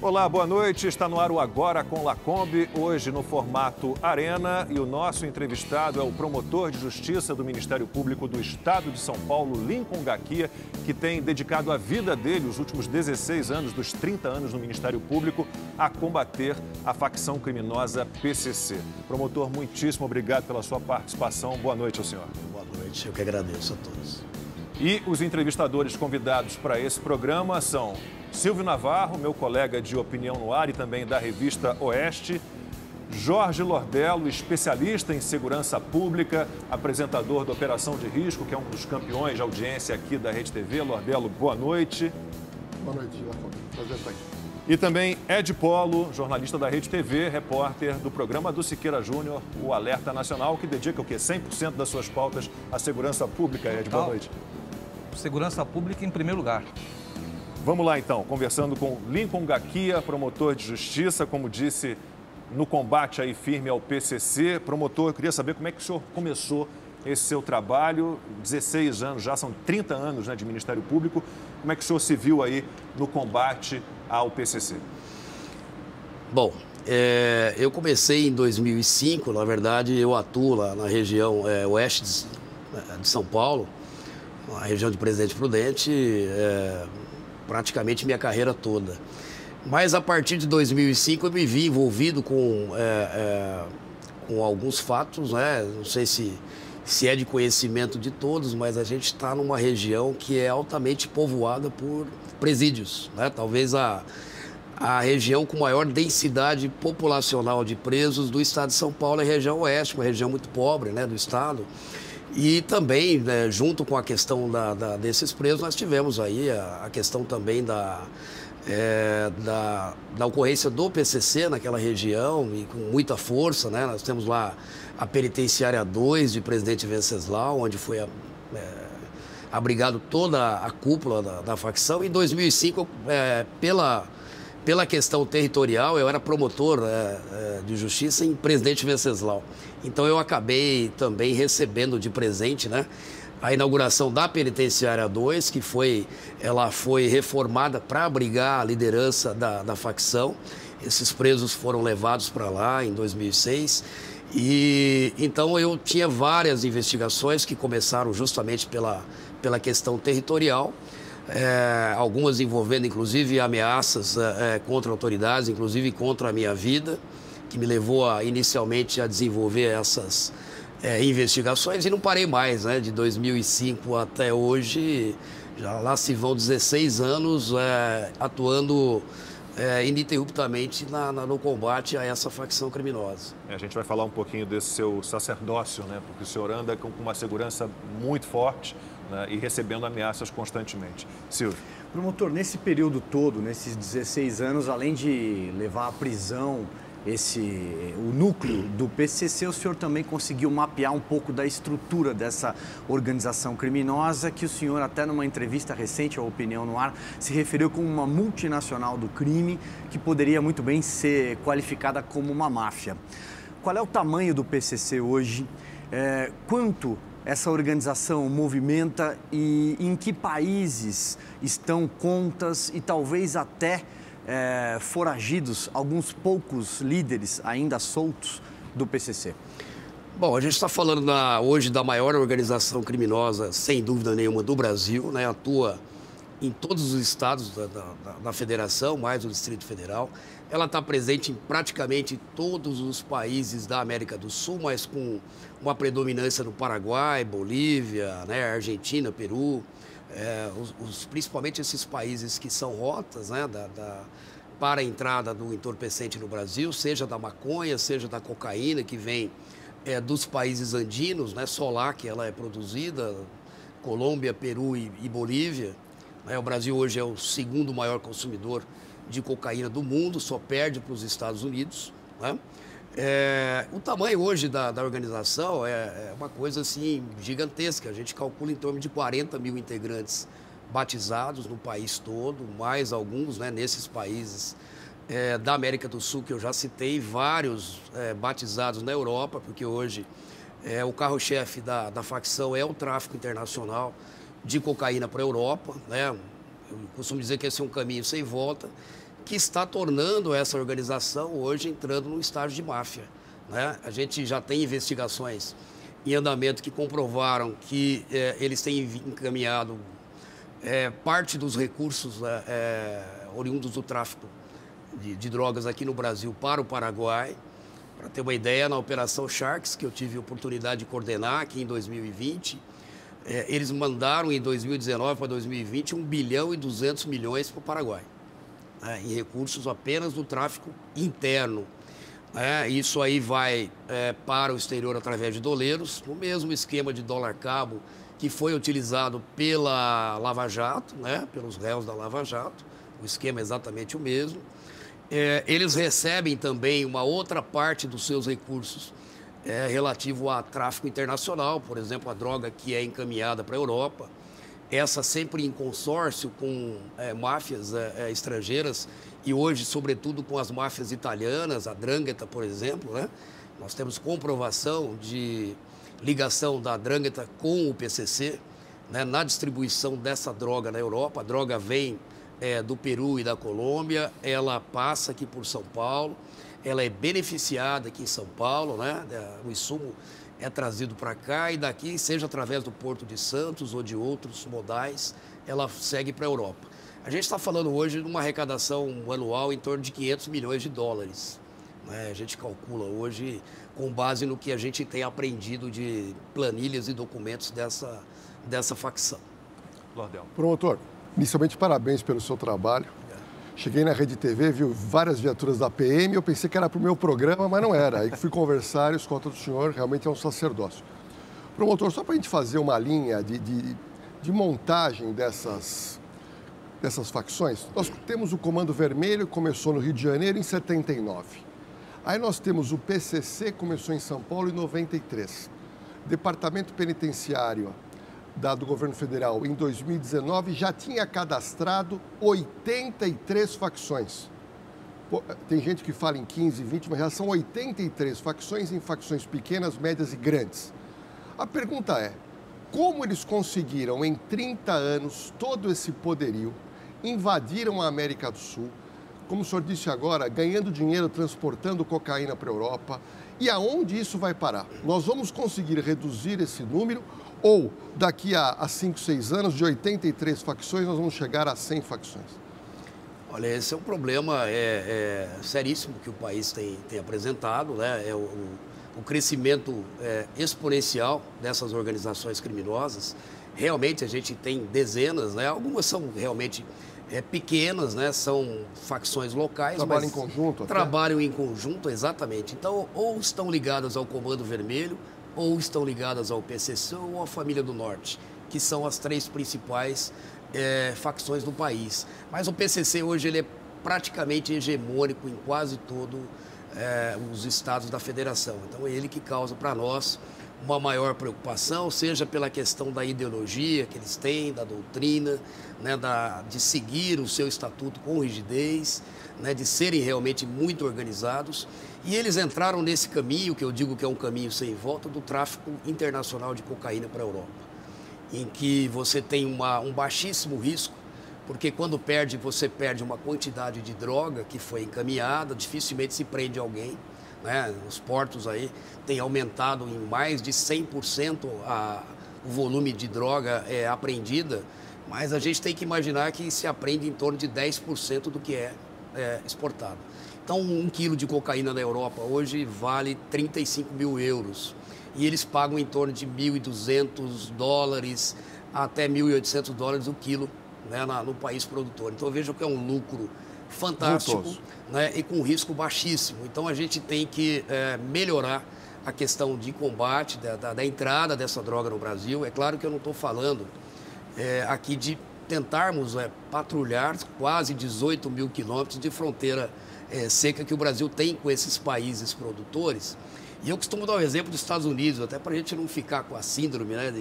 Olá, boa noite. Está no ar o Agora com Lacombe, hoje no formato Arena. E o nosso entrevistado é o promotor de justiça do Ministério Público do Estado de São Paulo, Lincoln Gaquia, que tem dedicado a vida dele, os últimos 16 anos, dos 30 anos no Ministério Público, a combater a facção criminosa PCC. Promotor, muitíssimo obrigado pela sua participação. Boa noite ao senhor. Boa noite, eu que agradeço a todos. E os entrevistadores convidados para esse programa são Silvio Navarro, meu colega de Opinião no Ar e também da revista Oeste, Jorge Lordello, especialista em segurança pública, apresentador da Operação de Risco, que é um dos campeões de audiência aqui da Rede TV. Lordello, boa noite. Boa noite, Lacombe. Prazer estar aqui. E também Ed Polo, jornalista da Rede TV, repórter do programa do Siqueira Júnior, o Alerta Nacional, que dedica o quê? 100% das suas pautas à segurança pública. Ed, boa noite. Segurança pública em primeiro lugar. Vamos lá, então, conversando com Lincoln Gaquia, promotor de justiça, como disse, no combate aí firme ao PCC. Promotor, eu queria saber como é que o senhor começou esse seu trabalho, 16 anos, já são 30 anos, né, de Ministério Público. Como é que o senhor se viu aí no combate ao PCC? Bom, eu comecei em 2005, na verdade eu atuo lá na região oeste de São Paulo, a região de Presidente Prudente, praticamente minha carreira toda. Mas a partir de 2005 eu me vi envolvido com alguns fatos, né? Não sei se é de conhecimento de todos, mas a gente está numa região que é altamente povoada por presídios, né? Talvez a região com maior densidade populacional de presos do estado de São Paulo é a região oeste, uma região muito pobre, né, do estado. E também, né, junto com a questão desses presos, nós tivemos aí a questão também da ocorrência do PCC naquela região e com muita força, né? Nós temos lá a Penitenciária 2 de Presidente Venceslau, onde foi abrigado toda a cúpula da facção. Em 2005, pela questão territorial, eu era promotor de justiça em Presidente Venceslau. Então eu acabei também recebendo de presente, né, a inauguração da Penitenciária 2, que ela foi reformada para abrigar a liderança da facção. Esses presos foram levados para lá em 2006. E então eu tinha várias investigações que começaram justamente pela questão territorial. Algumas envolvendo inclusive ameaças contra autoridades, inclusive contra a minha vida, que me levou inicialmente a desenvolver essas investigações, e não parei mais, né? De 2005 até hoje, já lá se vão 16 anos atuando ininterruptamente no combate a essa facção criminosa. A gente vai falar um pouquinho desse seu sacerdócio, né? Porque o senhor anda com uma segurança muito forte, né, e recebendo ameaças constantemente. Silvio. Promotor, nesse período todo, nesses 16 anos, além de levar à prisão o núcleo do PCC, o senhor também conseguiu mapear um pouco da estrutura dessa organização criminosa, que o senhor, até numa entrevista recente à Opinião no Ar, se referiu como uma multinacional do crime que poderia muito bem ser qualificada como uma máfia. Qual é o tamanho do PCC hoje? Quanto essa organização movimenta e em que países estão contas e talvez até foragidos alguns poucos líderes ainda soltos do PCC? Bom, a gente está falando hoje da maior organização criminosa, sem dúvida nenhuma, do Brasil, né? Atua em todos os estados da federação, mais o Distrito Federal. Ela está presente em praticamente todos os países da América do Sul, mas com uma predominância no Paraguai, Bolívia, né, Argentina, Peru. Principalmente esses países que são rotas, né, para a entrada do entorpecente no Brasil, seja da maconha, seja da cocaína, que vem dos países andinos, né, só lá que ela é produzida, Colômbia, Peru e Bolívia. O Brasil hoje é o segundo maior consumidor de cocaína do mundo, só perde para os Estados Unidos, né? O tamanho hoje da organização é uma coisa assim gigantesca. A gente calcula em torno de 40 mil integrantes batizados no país todo, mais alguns, né, nesses países da América do Sul que eu já citei, vários batizados na Europa, porque hoje o carro-chefe da facção é o tráfico internacional de cocaína para a Europa, né? Eu costumo dizer que esse é um caminho sem volta, que está tornando essa organização hoje entrando no estágio de máfia, né? A gente já tem investigações em andamento que comprovaram que eles têm encaminhado parte dos recursos oriundos do tráfico de drogas aqui no Brasil para o Paraguai. Para ter uma ideia, na Operação Sharks, que eu tive a oportunidade de coordenar aqui em 2020, eles mandaram em 2019 para 2020 1 bilhão e 200 milhões para o Paraguai, em recursos apenas do tráfico interno. Isso aí vai para o exterior através de doleiros, no mesmo esquema de dólar-cabo que foi utilizado pela Lava Jato, né, pelos réus da Lava Jato. O esquema é exatamente o mesmo. Eles recebem também uma outra parte dos seus recursos relativo a tráfico internacional, por exemplo, a droga que é encaminhada para a Europa, essa sempre em consórcio com máfias estrangeiras e hoje, sobretudo, com as máfias italianas, a 'Ndrangheta, por exemplo, né? Nós temos comprovação de ligação da 'Ndrangheta com o PCC, né, na distribuição dessa droga na Europa. A droga vem do Peru e da Colômbia, ela passa aqui por São Paulo, ela é beneficiada aqui em São Paulo, né? O insumo é trazido para cá e daqui, seja através do Porto de Santos ou de outros modais, ela segue para a Europa. A gente está falando hoje de uma arrecadação anual em torno de 500 milhões de dólares. Né? A gente calcula hoje com base no que a gente tem aprendido de planilhas e documentos dessa facção. Lordel. Promotor, inicialmente parabéns pelo seu trabalho. Cheguei na Rede TV, vi várias viaturas da PM, eu pensei que era para o meu programa, mas não era. Aí fui conversar e os contas do senhor realmente é um sacerdócio. Promotor, só para a gente fazer uma linha de montagem dessas facções, nós temos o Comando Vermelho, que começou no Rio de Janeiro em 79. Aí nós temos o PCC, que começou em São Paulo em 93. Departamento Penitenciário do governo federal, em 2019, já tinha cadastrado 83 facções. Tem gente que fala em 15, 20, mas já são 83 facções em facções pequenas, médias e grandes. A pergunta é, como eles conseguiram, em 30 anos, todo esse poderio, invadiram a América do Sul, como o senhor disse agora, ganhando dinheiro, transportando cocaína para a Europa, e aonde isso vai parar? Nós vamos conseguir reduzir esse número ou daqui a 5, 6 anos, de 83 facções, nós vamos chegar a 100 facções? Olha, esse é um problema seríssimo que o país tem apresentado, né? O crescimento exponencial dessas organizações criminosas. Realmente a gente tem dezenas, né? Algumas são realmente pequenas, né? São facções locais. Trabalham em conjunto? Trabalham em conjunto, exatamente. Então, ou estão ligadas ao Comando Vermelho, ou estão ligadas ao PCC ou à Família do Norte, que são as 3 principais facções do país. Mas o PCC hoje ele é praticamente hegemônico em quase todos os estados da federação. Então é ele que causa para nós uma maior preocupação, seja pela questão da ideologia que eles têm, da doutrina, né, de seguir o seu estatuto com rigidez, né, de serem realmente muito organizados. E eles entraram nesse caminho, que eu digo que é um caminho sem volta, do tráfico internacional de cocaína para a Europa, em que você tem um baixíssimo risco, porque quando você perde uma quantidade de droga que foi encaminhada, dificilmente se prende alguém. Né? Os portos aí têm aumentado em mais de 100% o volume de droga apreendida, mas a gente tem que imaginar que se apreende em torno de 10% do que é exportado. Então, 1 quilo de cocaína na Europa hoje vale 35 mil euros. E eles pagam em torno de 1.200 dólares até 1.800 dólares o quilo, né, no país produtor. Então, veja que é um lucro fantástico, né, e com risco baixíssimo. Então, a gente tem que melhorar a questão de combate, da entrada dessa droga no Brasil. É claro que eu não estou falando aqui de tentarmos patrulhar quase 18 mil quilômetros de fronteira seca que o Brasil tem com esses países produtores. E eu costumo dar o exemplo dos Estados Unidos, até para a gente não ficar com a síndrome, né,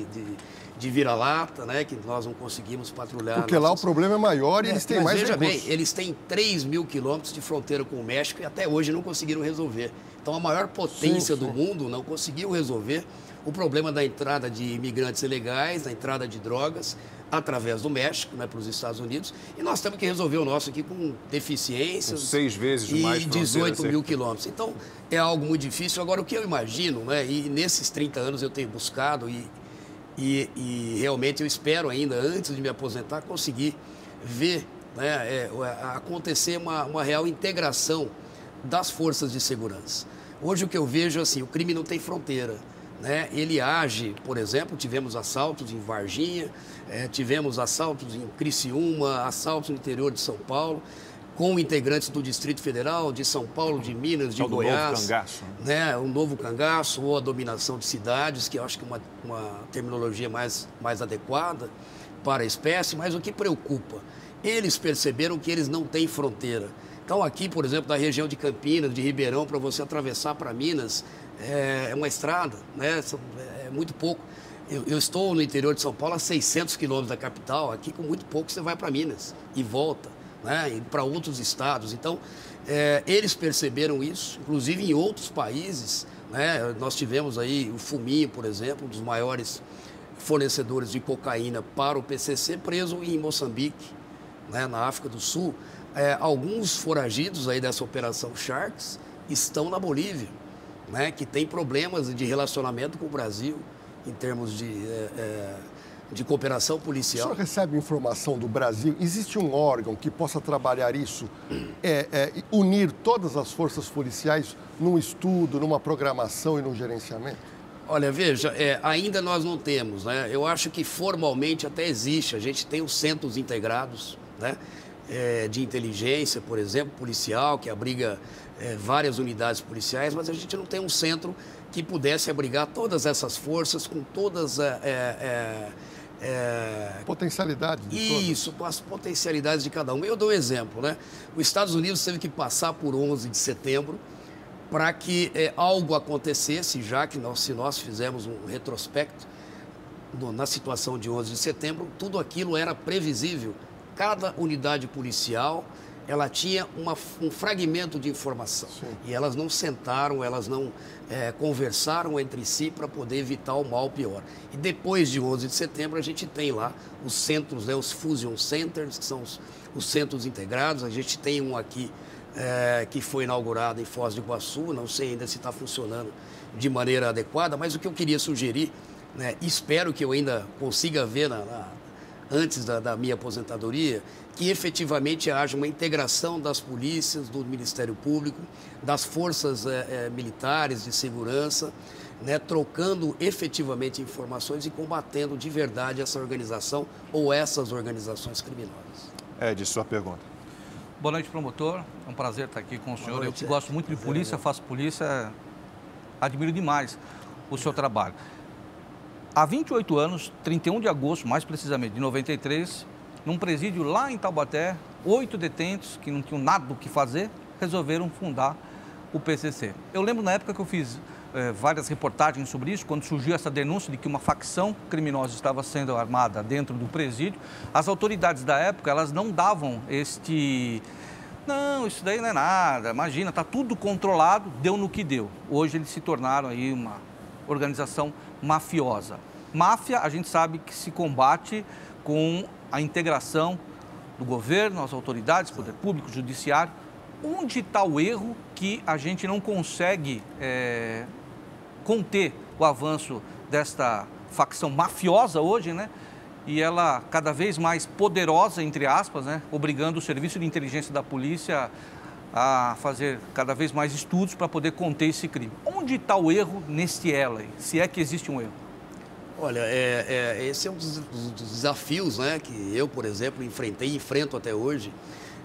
de vira-lata, né, que nós não conseguimos patrulhar. Porque lá o problema é maior e eles têm mais recursos. Veja bem, eles têm 3 mil quilômetros de fronteira com o México e até hoje não conseguiram resolver. Então, a maior potência do mundo não conseguiu resolver o problema da entrada de imigrantes ilegais, da entrada de drogas, através do México, né, para os Estados Unidos, e nós temos que resolver o nosso aqui com deficiências. Com 6 vezes mais e 18 mil quilômetros. Então, é algo muito difícil. Agora, o que eu imagino, né, e nesses 30 anos eu tenho buscado e realmente eu espero ainda, antes de me aposentar, conseguir ver, né, acontecer uma real integração das forças de segurança. Hoje o que eu vejo é assim, o crime não tem fronteira. Né? Ele age, por exemplo, tivemos assaltos em Varginha, tivemos assaltos em Criciúma, assaltos no interior de São Paulo, com integrantes do Distrito Federal, de São Paulo, de Minas, de Goiás. Novo cangaço. Né? O novo cangaço ou a dominação de cidades, que eu acho que é uma terminologia mais adequada para a espécie, mas o que preocupa? Eles perceberam que eles não têm fronteira. Então aqui, por exemplo, da região de Campinas, de Ribeirão, para você atravessar para Minas, é uma estrada, né? É muito pouco. Eu estou no interior de São Paulo, a 600 quilômetros da capital, aqui com muito pouco você vai para Minas e volta, né? E para outros estados. Então, eles perceberam isso, inclusive em outros países, né? Nós tivemos aí o Fuminho, por exemplo, um dos maiores fornecedores de cocaína para o PCC, preso em Moçambique, né? Na África do Sul. Alguns foragidos aí dessa operação Sharks estão na Bolívia, né, que tem problemas de relacionamento com o Brasil em termos de cooperação policial. O senhor recebe informação do Brasil? Existe um órgão que possa trabalhar isso, unir todas as forças policiais num estudo, numa programação e num gerenciamento? Olha, veja, ainda nós não temos, né? Eu acho que formalmente até existe. A gente tem os centros integrados, né? De inteligência, por exemplo, policial, que abriga várias unidades policiais, mas a gente não tem um centro que pudesse abrigar todas essas forças com todas potencialidades de todas. Isso, com as potencialidades de cada um. Eu dou um exemplo, né? Os Estados Unidos teve que passar por 11 de setembro para que algo acontecesse, já que se nós fizermos um retrospecto na situação de 11 de setembro, tudo aquilo era previsível. Cada unidade policial, ela tinha um fragmento de informação. Sim. E elas não sentaram, elas não conversaram entre si para poder evitar o mal pior. E depois de 11 de setembro, a gente tem lá os centros, né, os Fusion Centers, que são os centros integrados. A gente tem um aqui que foi inaugurado em Foz do Iguaçu, não sei ainda se está funcionando de maneira adequada, mas o que eu queria sugerir, né, espero que eu ainda consiga ver antes da minha aposentadoria, que efetivamente haja uma integração das polícias, do Ministério Público, das forças militares de segurança, né, trocando efetivamente informações e combatendo de verdade essa organização ou essas organizações criminosas. De sua pergunta. Boa noite, promotor. É um prazer estar aqui com o senhor. Eu que gosto muito de polícia, faço polícia, admiro demais o seu trabalho. Há 28 anos, 31 de agosto, mais precisamente, de 93, num presídio lá em Taubaté, 8 detentos que não tinham nada do que fazer, resolveram fundar o PCC. Eu lembro na época que eu fiz várias reportagens sobre isso, quando surgiu essa denúncia de que uma facção criminosa estava sendo armada dentro do presídio. As autoridades da época, elas não davam não, isso daí não é nada, imagina, está tudo controlado, deu no que deu. Hoje eles se tornaram aí uma organização mafiosa. Máfia, a gente sabe que se combate com a integração do governo, as autoridades, poder público, judiciário. Onde está o erro que a gente não consegue conter o avanço desta facção mafiosa hoje, né? E ela cada vez mais poderosa, entre aspas, né? Obrigando o serviço de inteligência da polícia a fazer cada vez mais estudos para poder conter esse crime. Onde está o erro neste elo aí, se é que existe um erro? Olha, esse é um dos desafios, né, que eu, por exemplo, enfrentei e enfrento até hoje.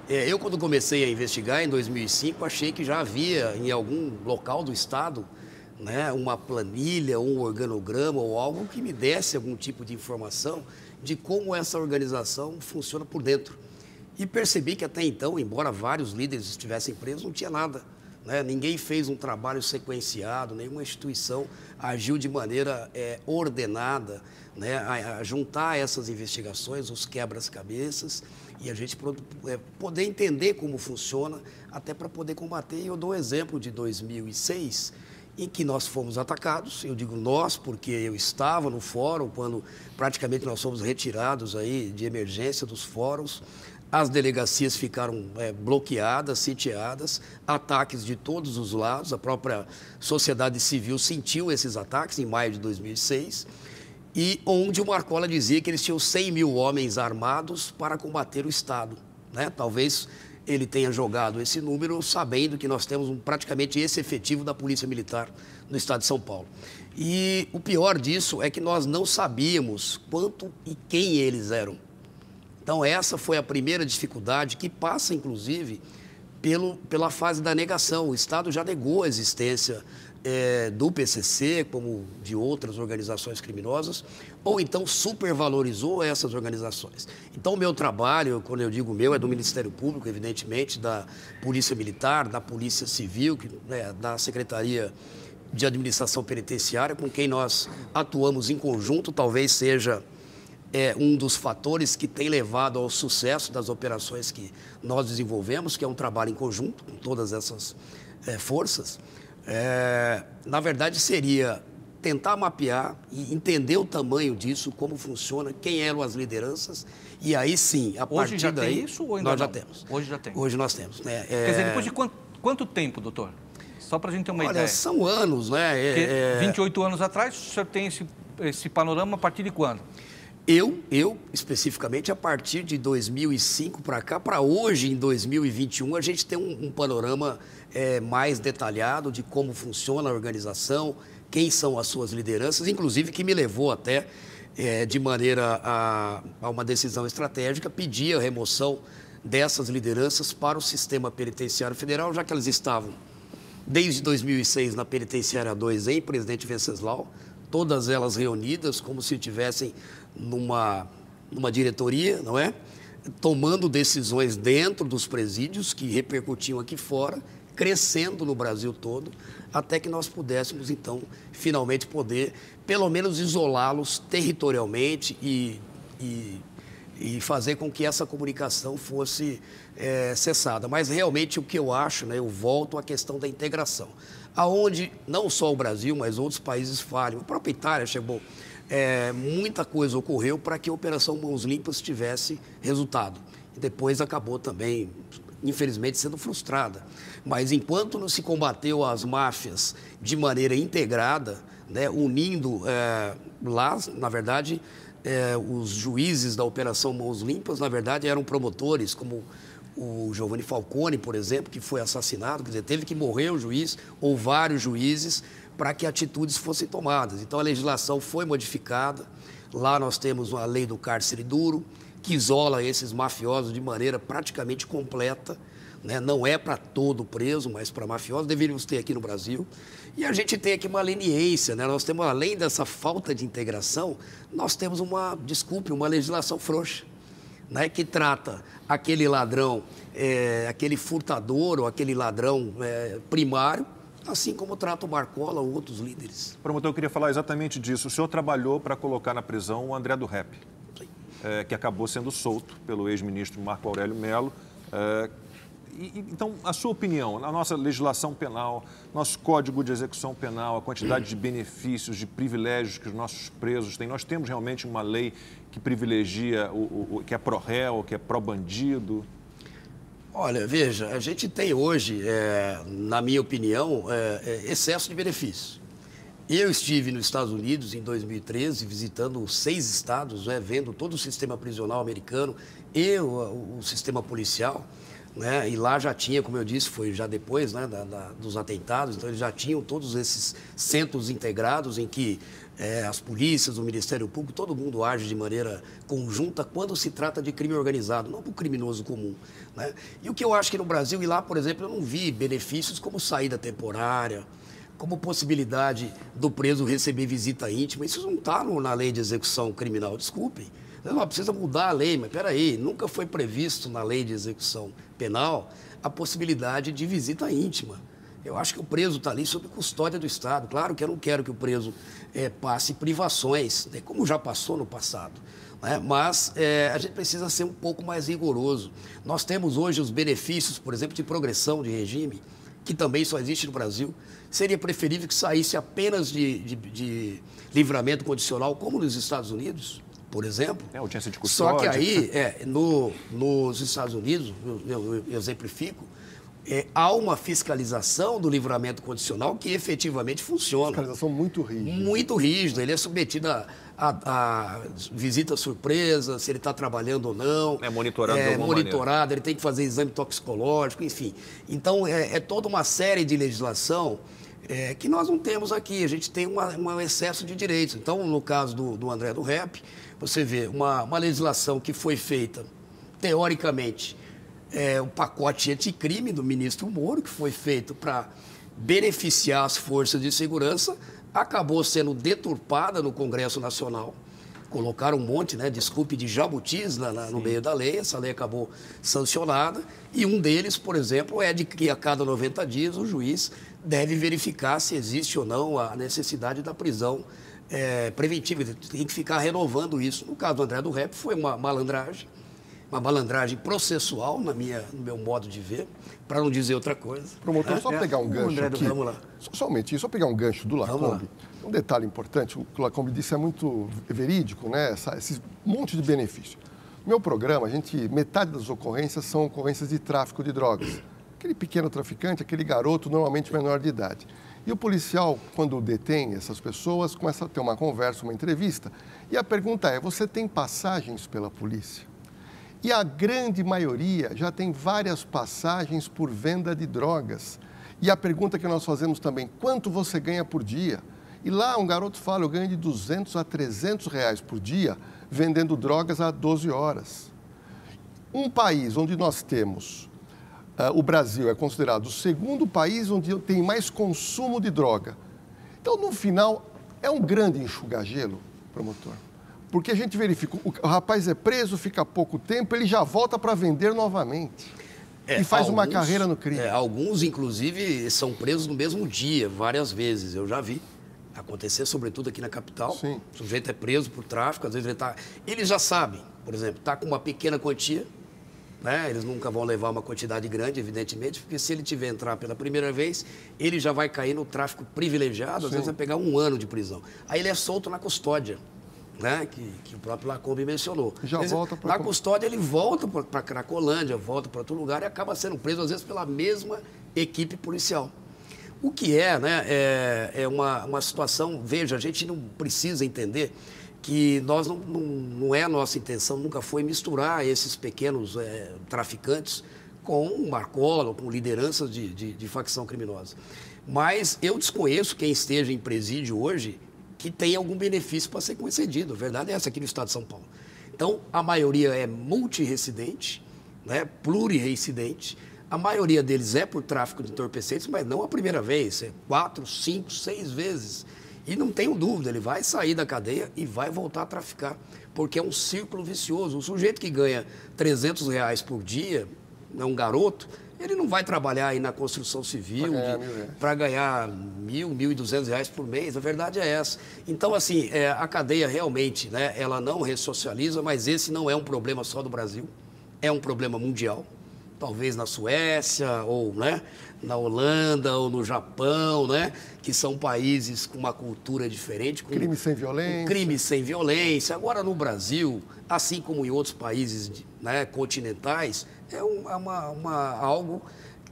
Eu, quando comecei a investigar, em 2005, achei que já havia em algum local do Estado, né, uma planilha, um organograma ou algo que me desse algum tipo de informação de como essa organização funciona por dentro. E percebi que até então, embora vários líderes estivessem presos, não tinha nada. Né? Ninguém fez um trabalho sequenciado, nenhuma instituição agiu de maneira ordenada, né? A juntar essas investigações, os quebra-cabeças, e a gente poder entender como funciona, até para poder combater. E eu dou um exemplo de 2006, em que nós fomos atacados. Eu digo nós, porque eu estava no fórum quando praticamente nós fomos retirados aí de emergência dos fóruns. As delegacias ficaram bloqueadas, sitiadas, ataques de todos os lados. A própria sociedade civil sentiu esses ataques em maio de 2006, e onde o Marcola dizia que eles tinham 100 mil homens armados para combater o Estado, né? Talvez ele tenha jogado esse número sabendo que nós temos praticamente esse efetivo da Polícia Militar no Estado de São Paulo. E o pior disso é que nós não sabíamos quanto e quem eles eram. Então, essa foi a primeira dificuldade, que passa, inclusive, pela fase da negação. O Estado já negou a existência do PCC, como de outras organizações criminosas, ou então supervalorizou essas organizações. Então, o meu trabalho, quando eu digo meu, é do Ministério Público, evidentemente, da Polícia Militar, da Polícia Civil, da Secretaria de Administração Penitenciária, com quem nós atuamos em conjunto, talvez seja um dos fatores que tem levado ao sucesso das operações que nós desenvolvemos, que é um trabalho em conjunto com todas essas forças. Na verdade, seria tentar mapear e entender o tamanho disso, como funciona, quem eram as lideranças, e aí sim, a partir daí... Hoje já tem isso ou ainda nós não? Já temos. Hoje já tem. Hoje nós temos. Quer dizer, depois de quanto tempo, doutor? Só para a gente ter uma ideia. Olha, são anos, né? 28 anos atrás, o senhor tem esse panorama a partir de quando? Eu, especificamente, a partir de 2005 para cá, para hoje, em 2021, a gente tem um panorama mais detalhado de como funciona a organização, quem são as suas lideranças, inclusive que me levou até, de maneira a uma decisão estratégica, pedir a remoção dessas lideranças para o sistema penitenciário federal, já que elas estavam, desde 2006, na Penitenciária 2, em Presidente Venceslau, todas elas reunidas como se estivessem numa diretoria, não é? Tomando decisões dentro dos presídios que repercutiam aqui fora, crescendo no Brasil todo, até que nós pudéssemos, então, finalmente poder, pelo menos, isolá-los territorialmente e fazer com que essa comunicação fosse cessada. Mas, realmente, o que eu acho, né, eu volto à questão da integração, aonde não só o Brasil, mas outros países falham. A própria Itália chegou... muita coisa ocorreu para que a Operação Mãos Limpas tivesse resultado. E depois acabou também, infelizmente, sendo frustrada. Mas enquanto não se combateu as máfias de maneira integrada, né, unindo lá, na verdade, os juízes da Operação Mãos Limpas, na verdade, eram promotores, como o Giovanni Falcone, por exemplo, que foi assassinado, quer dizer, teve que morrer o juiz ou vários juízes para que atitudes fossem tomadas. Então, a legislação foi modificada. Lá nós temos a lei do cárcere duro, que isola esses mafiosos de maneira praticamente completa, né? Não é para todo preso, mas para mafiosos. Deveríamos ter aqui no Brasil. E a gente tem aqui uma leniência, né? Nós temos, além dessa falta de integração, nós temos uma legislação frouxa, né? Que trata aquele ladrão, aquele furtador ou aquele ladrão primário, assim como trata o Marcola ou outros líderes. Promotor, eu queria falar exatamente disso. O senhor trabalhou para colocar na prisão o André do Rep, que acabou sendo solto pelo ex-ministro Marco Aurélio Mello. Então, a sua opinião, a nossa legislação penal, nosso Código de Execução Penal, a quantidade de benefícios, de privilégios que os nossos presos têm, nós temos realmente uma lei que privilegia o que é pró-réu, que é pró-bandido? Olha, veja, a gente tem hoje, na minha opinião, excesso de benefícios. Eu estive nos Estados Unidos em 2013, visitando 6 estados, vendo todo o sistema prisional americano e o sistema policial, né? E lá já tinha, como eu disse, foi já depois, né, dos atentados, então eles já tinham todos esses centros integrados em que as polícias, o Ministério Público, todo mundo age de maneira conjunta quando se trata de crime organizado, não para o criminoso comum, né? E o que eu acho que no Brasil, e lá, por exemplo, eu não vi benefícios como saída temporária, como possibilidade do preso receber visita íntima. Isso não está na lei de execução criminal, desculpem. Não, precisa mudar a lei, mas peraí, nunca foi previsto na lei de execução penal a possibilidade de visita íntima. Eu acho que o preso está ali sob custódia do Estado. Claro que eu não quero que o preso passe privações, né, como já passou no passado, né? Mas a gente precisa ser um pouco mais rigoroso. Nós temos hoje os benefícios, por exemplo, de progressão de regime, que também só existe no Brasil. Seria preferível que saísse apenas de livramento condicional, como nos Estados Unidos, por exemplo. Audiência de custódia. Só que aí, nos Estados Unidos, eu exemplifico, há uma fiscalização do livramento condicional que efetivamente funciona. Fiscalização muito rígida. Muito rígida. Ele é submetido a visita surpresa, se ele está trabalhando ou não. É monitorado de alguma maneira. Ele tem que fazer exame toxicológico, enfim. Então, é toda uma série de legislação que nós não temos aqui. A gente tem um excesso de direitos. Então, no caso do André do Rep, você vê uma legislação que foi feita, teoricamente, o pacote anticrime do ministro Moro, que foi feito para beneficiar as forças de segurança, acabou sendo deturpada no Congresso Nacional. Colocaram um monte, desculpe, de jabutis no meio da lei. Essa lei acabou sancionada. E um deles, por exemplo, é de que a cada 90 dias o juiz deve verificar se existe ou não a necessidade da prisão preventiva. Ele tem que ficar renovando isso. No caso do André do Rep, foi uma malandragem processual, no meu modo de ver, para não dizer outra coisa. Promotor, só pegar um gancho aqui. Vamos lá. Somente, só pegar um gancho do Lacombe. Um detalhe importante, o que o Lacombe disse é muito verídico, esse monte de benefício. No meu programa, metade das ocorrências são ocorrências de tráfico de drogas. Aquele pequeno traficante, aquele garoto, normalmente menor de idade. E o policial, quando detém essas pessoas, começa a ter uma conversa, uma entrevista. E a pergunta é, você tem passagens pela polícia? E a grande maioria já tem várias passagens por venda de drogas. E a pergunta que nós fazemos também, quanto você ganha por dia? E lá um garoto fala, eu ganho de 200 a 300 reais por dia vendendo drogas a 12 horas. Um país onde nós temos, o Brasil é considerado o segundo país onde tem mais consumo de droga. Então, no final, é um grande enxuga-gelo, promotor. Porque a gente verifica, o rapaz é preso, fica pouco tempo, ele já volta para vender novamente. E faz uma carreira no crime. Alguns, inclusive, são presos no mesmo dia, várias vezes. Eu já vi acontecer, sobretudo aqui na capital. Sim. O sujeito é preso por tráfico, às vezes eles já sabem, por exemplo, está com uma pequena quantia, eles nunca vão levar uma quantidade grande, evidentemente, porque se ele tiver entrar pela primeira vez, ele já vai cair no tráfico privilegiado, às vezes vai pegar 1 ano de prisão. Aí ele é solto na custódia. Que o próprio Lacombe mencionou. Na custódia ele volta para Cracolândia, volta para outro lugar e acaba sendo preso, às vezes, pela mesma equipe policial. O que é uma situação, veja, a gente não precisa entender que nós não é a nossa intenção, nunca foi misturar esses pequenos traficantes com um marcolo, com lideranças de facção criminosa. Mas eu desconheço quem esteja em presídio hoje que tem algum benefício para ser concedido. A verdade é essa aqui no estado de São Paulo. Então, a maioria é multirrecidente, plurirreincidente. A maioria deles é por tráfico de entorpecentes, mas não a primeira vez. 4, 5, 6 vezes. E não tenho dúvida, ele vai sair da cadeia e vai voltar a traficar, porque é um círculo vicioso. O sujeito que ganha 300 reais por dia, um garoto, ele não vai trabalhar aí na construção civil para ganhar 1.200 reais por mês. A verdade é essa. Então, assim, a cadeia realmente, ela não ressocializa, mas esse não é um problema só do Brasil. É um problema mundial. Talvez na Suécia, ou na Holanda, ou no Japão, que são países com uma cultura diferente. Crime sem violência. Crime sem violência. Agora, no Brasil, assim como em outros países continentais, é algo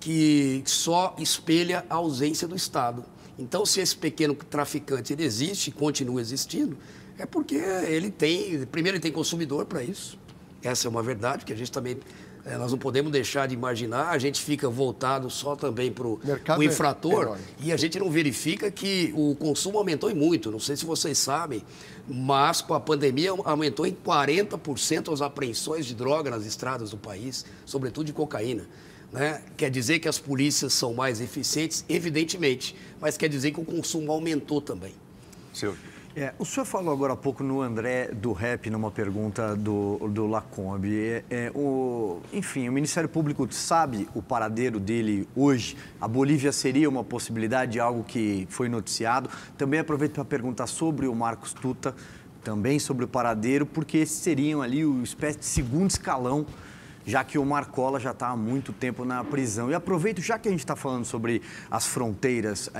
que só espelha a ausência do Estado. Então, se esse pequeno traficante ele existe e continua existindo, é porque primeiro ele tem consumidor para isso. Essa é uma verdade que a gente também... nós não podemos deixar de imaginar, a gente fica voltado só também para o infrator e a gente não verifica que o consumo aumentou em muito. Não sei se vocês sabem, mas com a pandemia aumentou em 40% as apreensões de droga nas estradas do país, sobretudo de cocaína. Quer dizer que as polícias são mais eficientes? Evidentemente, mas quer dizer que o consumo aumentou também. Silvio. O senhor falou agora há pouco no André do Rep, numa pergunta do Lacombe. Enfim, o Ministério Público sabe o paradeiro dele hoje? A Bolívia seria uma possibilidade, algo que foi noticiado? Também aproveito para perguntar sobre o Marcos Tuta, também sobre o paradeiro, porque esses seriam ali o espécie de segundo escalão já que o Marcola já está há muito tempo na prisão. E aproveito, já que a gente está falando sobre as fronteiras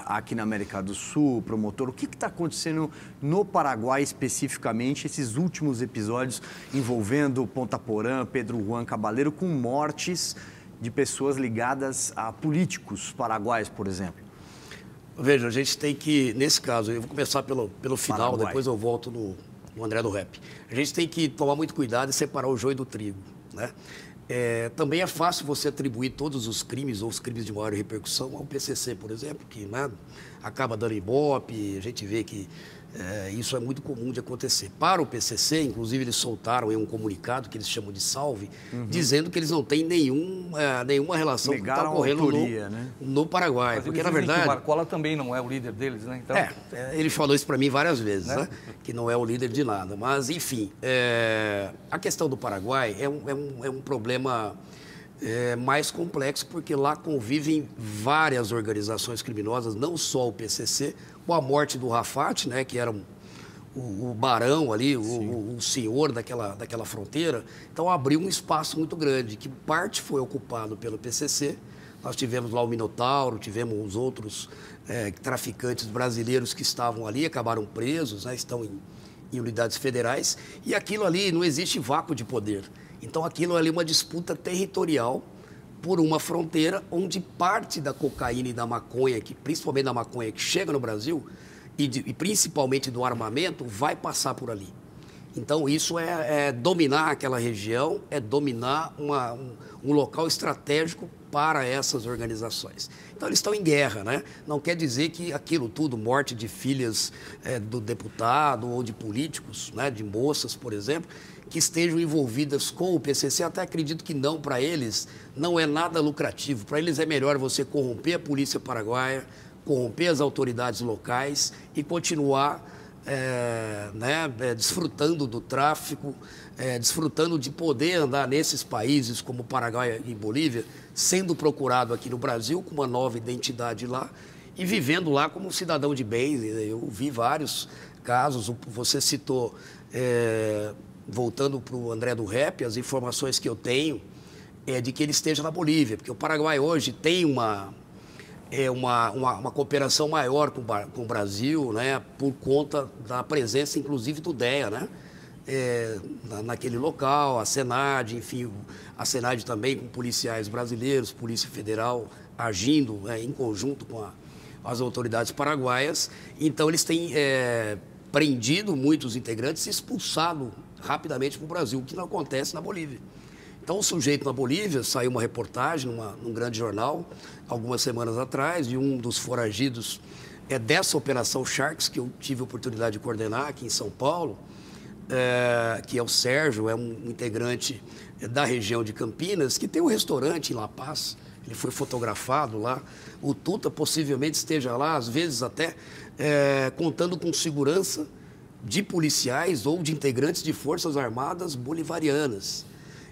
aqui na América do Sul, promotor, o que está acontecendo no Paraguai especificamente, esses últimos episódios envolvendo Ponta Porã, Pedro Juan Cabaleiro, com mortes de pessoas ligadas a políticos paraguaios, por exemplo? Veja, a gente tem que, nesse caso, eu vou começar pelo final, Paraguai. Depois eu volto no André do Rep. A gente tem que tomar muito cuidado e separar o joio do trigo, né? Também é fácil você atribuir todos os crimes ou os crimes de maior repercussão ao PCC, por exemplo, que, né, acaba dando ibope, a gente vê que isso é muito comum de acontecer. Para o PCC, inclusive, eles soltaram um comunicado que eles chamam de salve, dizendo que eles não têm nenhuma relação com o que está ocorrendo no Paraguai. Mas porque, na verdade, o Marcola também não é o líder deles, né? Então... ele falou isso para mim várias vezes, né? Que não é o líder de nada. Mas, enfim, a questão do Paraguai é um problema mais complexo, porque lá convivem várias organizações criminosas, não só o PCC, com a morte do Rafat, né, que era o barão ali, o senhor daquela fronteira. Então, abriu um espaço muito grande, que parte foi ocupado pelo PCC. Nós tivemos lá o Minotauro, tivemos os outros traficantes brasileiros que estavam ali, acabaram presos, né, estão em unidades federais. E aquilo ali, não existe vácuo de poder. Então, aquilo ali é uma disputa territorial por uma fronteira onde parte da cocaína e da maconha, principalmente da maconha que chega no Brasil, e principalmente do armamento, vai passar por ali. Então, isso é dominar aquela região, é dominar um local estratégico para essas organizações. Então, eles estão em guerra, né? Não quer dizer que aquilo tudo, morte de filhas do deputado ou de políticos, né, de moças, por exemplo, que estejam envolvidas com o PCC, até acredito que não, para eles não é nada lucrativo. Para eles é melhor você corromper a polícia paraguaia, corromper as autoridades locais e continuar desfrutando do tráfico, desfrutando de poder andar nesses países como Paraguai e Bolívia, sendo procurado aqui no Brasil com uma nova identidade lá e vivendo lá como um cidadão de bem. Eu vi vários casos, você citou... Voltando para o André do Rep, as informações que eu tenho é de que ele esteja na Bolívia, porque o Paraguai hoje tem uma cooperação maior com o Brasil, né, por conta da presença, inclusive, do DEA, né, naquele local, a SENAD, enfim, a SENAD também com policiais brasileiros, Polícia Federal, agindo em conjunto com as autoridades paraguaias. Então, eles têm prendido muitos integrantes e expulsado rapidamente para o Brasil, o que não acontece na Bolívia. Então, o sujeito na Bolívia, saiu uma reportagem num grande jornal, algumas semanas atrás, de um dos foragidos dessa Operação Sharks, que eu tive a oportunidade de coordenar aqui em São Paulo, que é o Sérgio, é um integrante da região de Campinas, que tem um restaurante em La Paz. Ele foi fotografado lá. O Tuta possivelmente esteja lá, às vezes até contando com segurança de policiais ou de integrantes de forças armadas bolivarianas.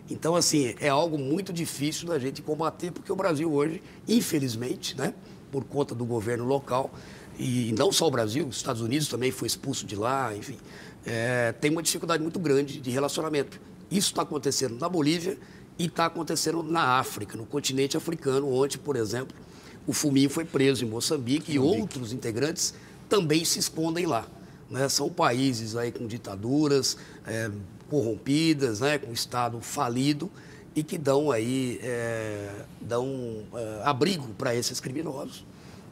Então, assim, é algo muito difícil da gente combater, porque o Brasil hoje, infelizmente, né, por conta do governo local, e não só o Brasil, os Estados Unidos também foi expulso de lá, enfim, tem uma dificuldade muito grande de relacionamento. Isso está acontecendo na Bolívia e está acontecendo na África, no continente africano, onde, por exemplo, o Fuminho foi preso em Moçambique e outros integrantes também se escondem lá. Né? São países aí com ditaduras corrompidas, né? Com Estado falido e que dão aí abrigo para esses criminosos,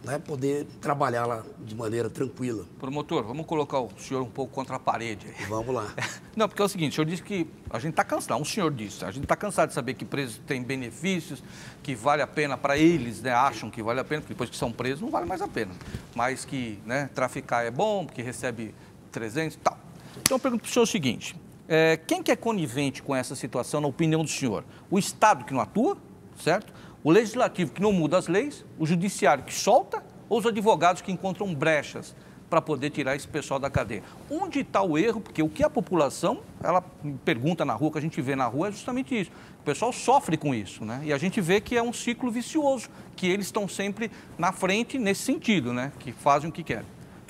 né? Poder trabalhar lá de maneira tranquila. Promotor, vamos colocar o senhor um pouco contra a parede aí. Vamos lá. Não, porque é o seguinte, o senhor disse que a gente está cansado, um senhor disse, a gente está cansado de saber que presos têm benefícios, que vale a pena para eles, né? Acham que vale a pena, porque depois que são presos não vale mais a pena. Mas que, né, traficar é bom, porque recebe 300 e tal. Então eu pergunto para o senhor o seguinte, quem que é conivente com essa situação, na opinião do senhor? O Estado que não atua, certo? O Legislativo que não muda as leis, o Judiciário que solta, ou os advogados que encontram brechas para poder tirar esse pessoal da cadeia? Onde está o erro? Porque o que a população, ela pergunta na rua, que a gente vê na rua, é justamente isso. O pessoal sofre com isso, né? E a gente vê que é um ciclo vicioso, que eles estão sempre na frente nesse sentido, né? Que fazem o que querem.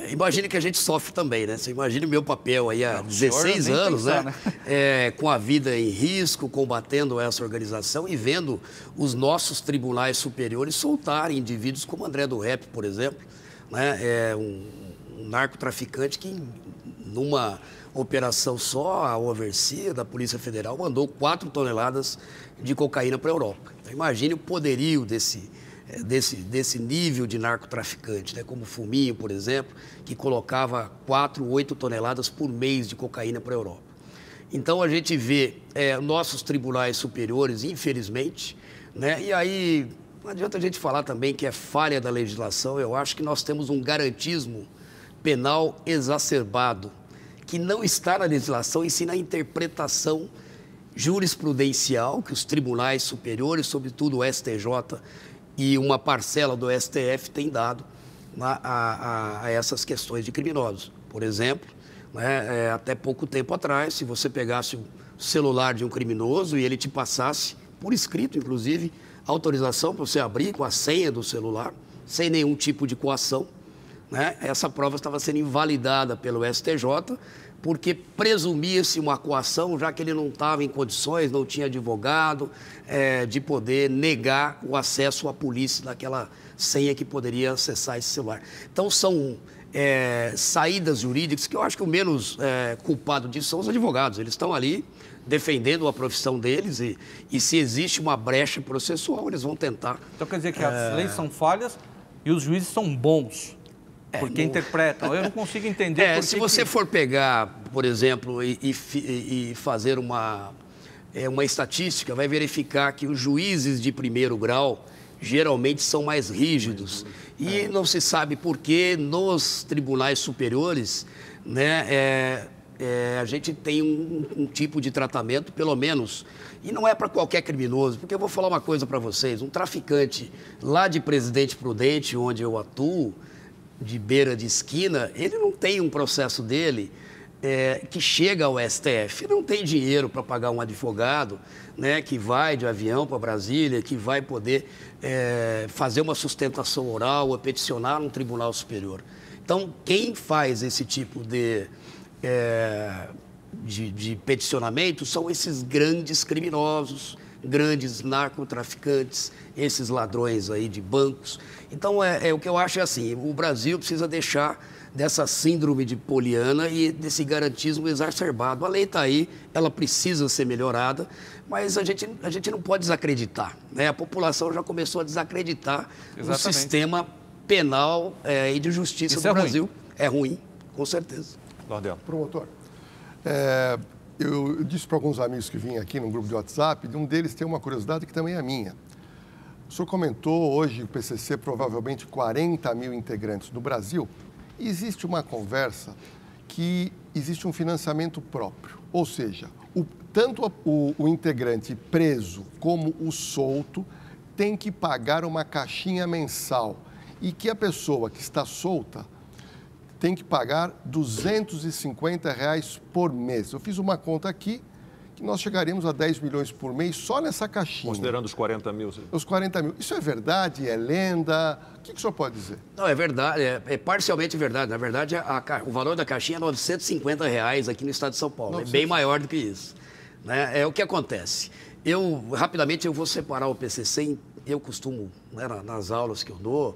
Imagine que a gente sofre também, né? Você imagina o meu papel aí há 16 anos, pensar, né? Com a vida em risco, combatendo essa organização e vendo os nossos tribunais superiores soltarem indivíduos como André do Rep, por exemplo, né? Um narcotraficante que, numa operação só, a overseer da Polícia Federal mandou 4 toneladas de cocaína para a Europa. Então, imagine o poderio desse nível de narcotraficante, né? Como o Fuminho, por exemplo, que colocava 4, 8 toneladas por mês de cocaína para a Europa. Então, a gente vê nossos tribunais superiores, infelizmente, né? E aí, não adianta a gente falar também que é falha da legislação. Eu acho que nós temos um garantismo penal exacerbado, que não está na legislação, e sim na interpretação jurisprudencial que os tribunais superiores, sobretudo o STJ e uma parcela do STF, tem dado a essas questões de criminosos. Por exemplo, né, até pouco tempo atrás, se você pegasse o celular de um criminoso e ele te passasse, por escrito inclusive, autorização para você abrir com a senha do celular, sem nenhum tipo de coação, né, essa prova estava sendo invalidada pelo STJ, porque presumia-se uma coação, já que ele não estava em condições, não tinha advogado, de poder negar o acesso à polícia daquela senha que poderia acessar esse celular. Então, são saídas jurídicas que eu acho que o menos culpado disso são os advogados. Eles estão ali defendendo a profissão deles e se existe uma brecha processual, eles vão tentar. Então, quer dizer que as leis são falhas e os juízes são bons. Porque interpretam. Eu não consigo entender. Se você for pegar, por exemplo, e fazer uma estatística, vai verificar que os juízes de primeiro grau geralmente são mais rígidos. E não se sabe por que nos tribunais superiores, né, a gente tem um tipo de tratamento, pelo menos, e não é para qualquer criminoso, porque eu vou falar uma coisa para vocês, um traficante lá de Presidente Prudente, onde eu atuo, de beira de esquina, ele não tem um processo dele que chega ao STF. Ele não tem dinheiro para pagar um advogado, né, que vai de avião para Brasília, que vai poder fazer uma sustentação oral ou peticionar um tribunal superior. Então, quem faz esse tipo de peticionamento são esses grandes criminosos, grandes narcotraficantes, esses ladrões aí de bancos. Então, o que eu acho é assim, o Brasil precisa deixar dessa síndrome de Poliana e desse garantismo exacerbado. A lei está aí, ela precisa ser melhorada, mas a gente não pode desacreditar, né? A população já começou a desacreditar o sistema penal e de justiça do Brasil. É ruim, com certeza. Nordelo. Promotor, eu disse para alguns amigos que vinham aqui no grupo de WhatsApp, um deles tem uma curiosidade que também é minha. O senhor comentou hoje o PCC provavelmente 40 mil integrantes no Brasil. Existe uma conversa que existe um financiamento próprio, ou seja, tanto o integrante preso como o solto tem que pagar uma caixinha mensal e que a pessoa que está solta tem que pagar R$ 250 por mês. Eu fiz uma conta aqui que nós chegaríamos a 10 milhões por mês só nessa caixinha. Considerando os 40 mil. Os 40 mil. Isso é verdade? É lenda? O que o senhor pode dizer? Não, é verdade. É parcialmente verdade. Na verdade, o valor da caixinha é R$ 950 aqui no estado de São Paulo. 900. É bem maior do que isso. Né? É o que acontece. Rapidamente, eu vou separar o PCC eu costumo, né, nas aulas que eu dou,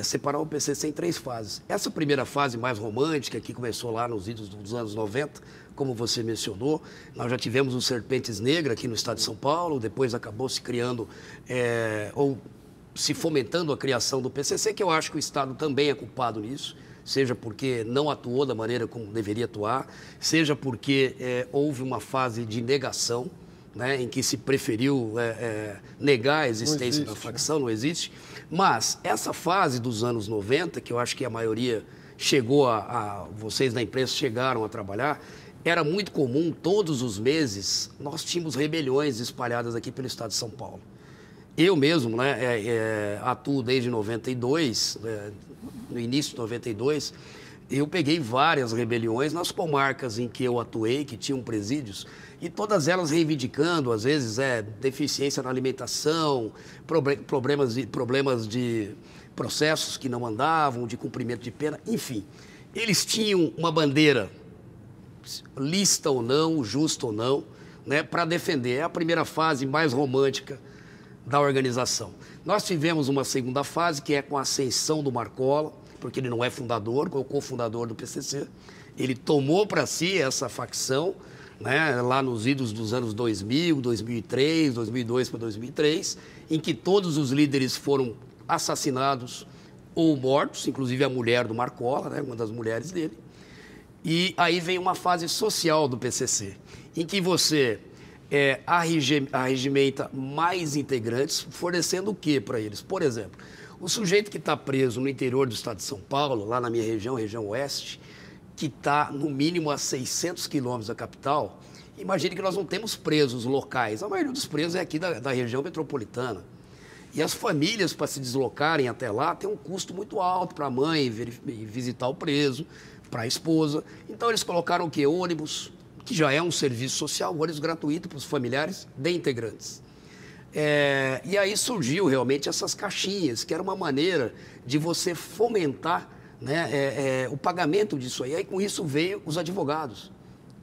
separar o PCC em 3 fases. Essa primeira fase mais romântica, que começou lá nos idos dos anos 90, como você mencionou, nós já tivemos o Serpentes Negras aqui no estado de São Paulo, depois acabou se criando, ou se fomentando a criação do PCC, que eu acho que o Estado também é culpado nisso, seja porque não atuou da maneira como deveria atuar, seja porque houve uma fase de negação, né, em que se preferiu negar a existência da facção, não existe. Mas essa fase dos anos 90, que eu acho que a maioria chegou vocês da imprensa chegaram a trabalhar, era muito comum, todos os meses, nós tínhamos rebeliões espalhadas aqui pelo estado de São Paulo. Eu mesmo, né, atuo desde 92, no início de 92, eu peguei várias rebeliões nas comarcas em que eu atuei, que tinham presídios, e todas elas reivindicando, às vezes, deficiência na alimentação, problemas de processos que não andavam, de cumprimento de pena, enfim. eles tinham uma bandeira, lícita ou não, justa ou não, né, para defender. É a primeira fase mais romântica da organização. Nós tivemos uma segunda fase, que é com a ascensão do Marcola, porque ele não é fundador, é o cofundador do PCC. Ele tomou para si essa facção, né, lá nos idos dos anos 2000, 2003, 2002 para 2003, em que todos os líderes foram assassinados ou mortos, inclusive a mulher do Marcola, né, uma das mulheres dele. E aí vem uma fase social do PCC, em que você arregimenta mais integrantes, fornecendo o quê para eles? Por exemplo, o sujeito que está preso no interior do estado de São Paulo, lá na minha região, região oeste, que está no mínimo a 600 quilômetros da capital, imagine que nós não temos presos locais, a maioria dos presos é aqui da região metropolitana. E as famílias, para se deslocarem até lá, tem um custo muito alto para a mãe visitar o preso, para a esposa. Então, eles colocaram o quê? Ônibus, que já é um serviço social, ônibus gratuito para os familiares de integrantes. E aí surgiu realmente essas caixinhas, que era uma maneira de você fomentar, né, o pagamento disso aí. Aí, com isso, veio os advogados,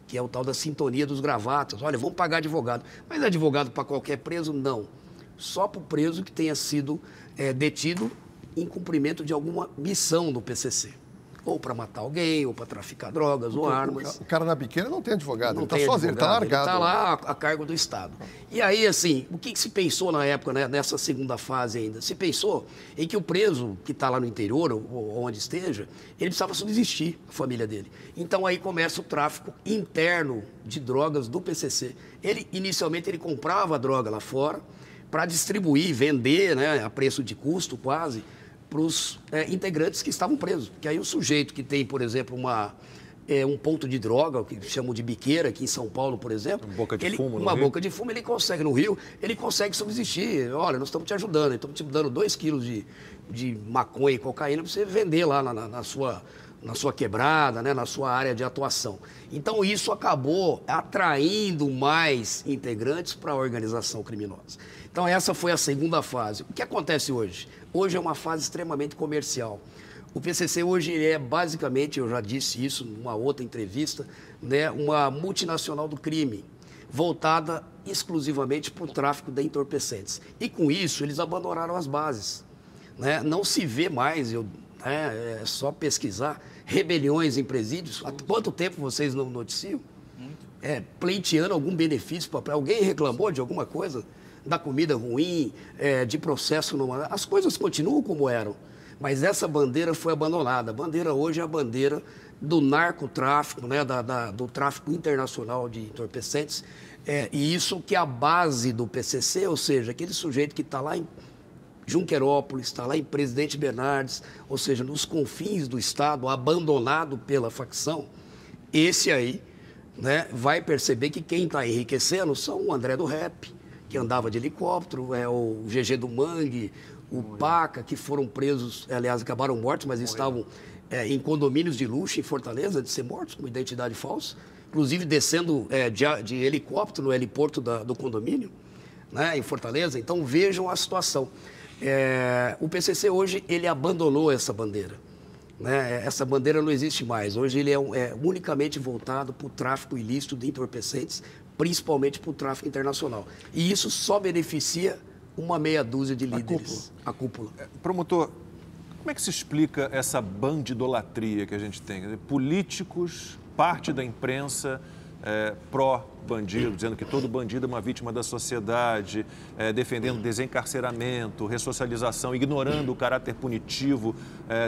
que é o tal da sintonia dos gravatas. Olha, vamos pagar advogado. Mas advogado para qualquer preso? Não. Só para o preso que tenha sido detido em cumprimento de alguma missão do PCC. Ou para matar alguém, ou para traficar drogas ou armas. O cara na biqueira não tem advogado, não ele está sozinho, ele está largado. Ele está lá a cargo do Estado. E aí, assim, o que se pensou na época, né, nessa segunda fase ainda? Se pensou em que o preso que está lá no interior, ou onde esteja, ele precisava subsistir, a família dele. Então aí começa o tráfico interno de drogas do PCC. Inicialmente, ele comprava a droga lá fora para distribuir, vender, né, a preço de custo quase, para os integrantes que estavam presos. Porque aí o sujeito que tem, por exemplo, um ponto de droga, que chamam de biqueira, aqui em São Paulo, por exemplo. Uma boca de fumo no Uma Rio. boca de fumo, ele consegue no Rio, ele consegue subsistir. Olha, nós estamos te ajudando, estamos te dando 2 quilos de maconha e cocaína para você vender lá na sua quebrada, né, na sua área de atuação. Então, isso acabou atraindo mais integrantes para a organização criminosa. Então, essa foi a segunda fase. O que acontece hoje? Hoje é uma fase extremamente comercial. O PCC hoje é basicamente, eu já disse isso numa outra entrevista, né, uma multinacional do crime, voltada exclusivamente para o tráfico de entorpecentes. E com isso, eles abandonaram as bases. Né? Não se vê mais, é só pesquisar, rebeliões em presídios. Há quanto tempo vocês não noticiam? Pleiteando algum benefício para alguém reclamou de alguma coisa? Da comida ruim, de processo... As coisas continuam como eram, mas essa bandeira foi abandonada. A bandeira hoje é a bandeira do narcotráfico, né, do tráfico internacional de entorpecentes, e isso que é a base do PCC, ou seja, aquele sujeito que está lá em Junquerópolis, está lá em Presidente Bernardes, ou seja, nos confins do Estado, abandonado pela facção, esse aí, né, vai perceber que quem está enriquecendo são o André do Rap, que andava de helicóptero, o GG do Mangue, o Paca, que foram presos, aliás, acabaram mortos, mas estavam em condomínios de luxo em Fortaleza, de ser mortos com identidade falsa, inclusive descendo de helicóptero no heliporto do condomínio, né, em Fortaleza. Então, vejam a situação. O PCC hoje, ele abandonou essa bandeira. Né? Essa bandeira não existe mais. Hoje ele é unicamente voltado para o tráfico ilícito de entorpecentes, principalmente para o tráfico internacional. E isso só beneficia uma meia dúzia de líderes. A cúpula. Promotor, como é que se explica essa bandidolatria que a gente tem? Políticos, parte da imprensa pró-bandido, dizendo que todo bandido é uma vítima da sociedade, defendendo desencarceramento, ressocialização, ignorando o caráter punitivo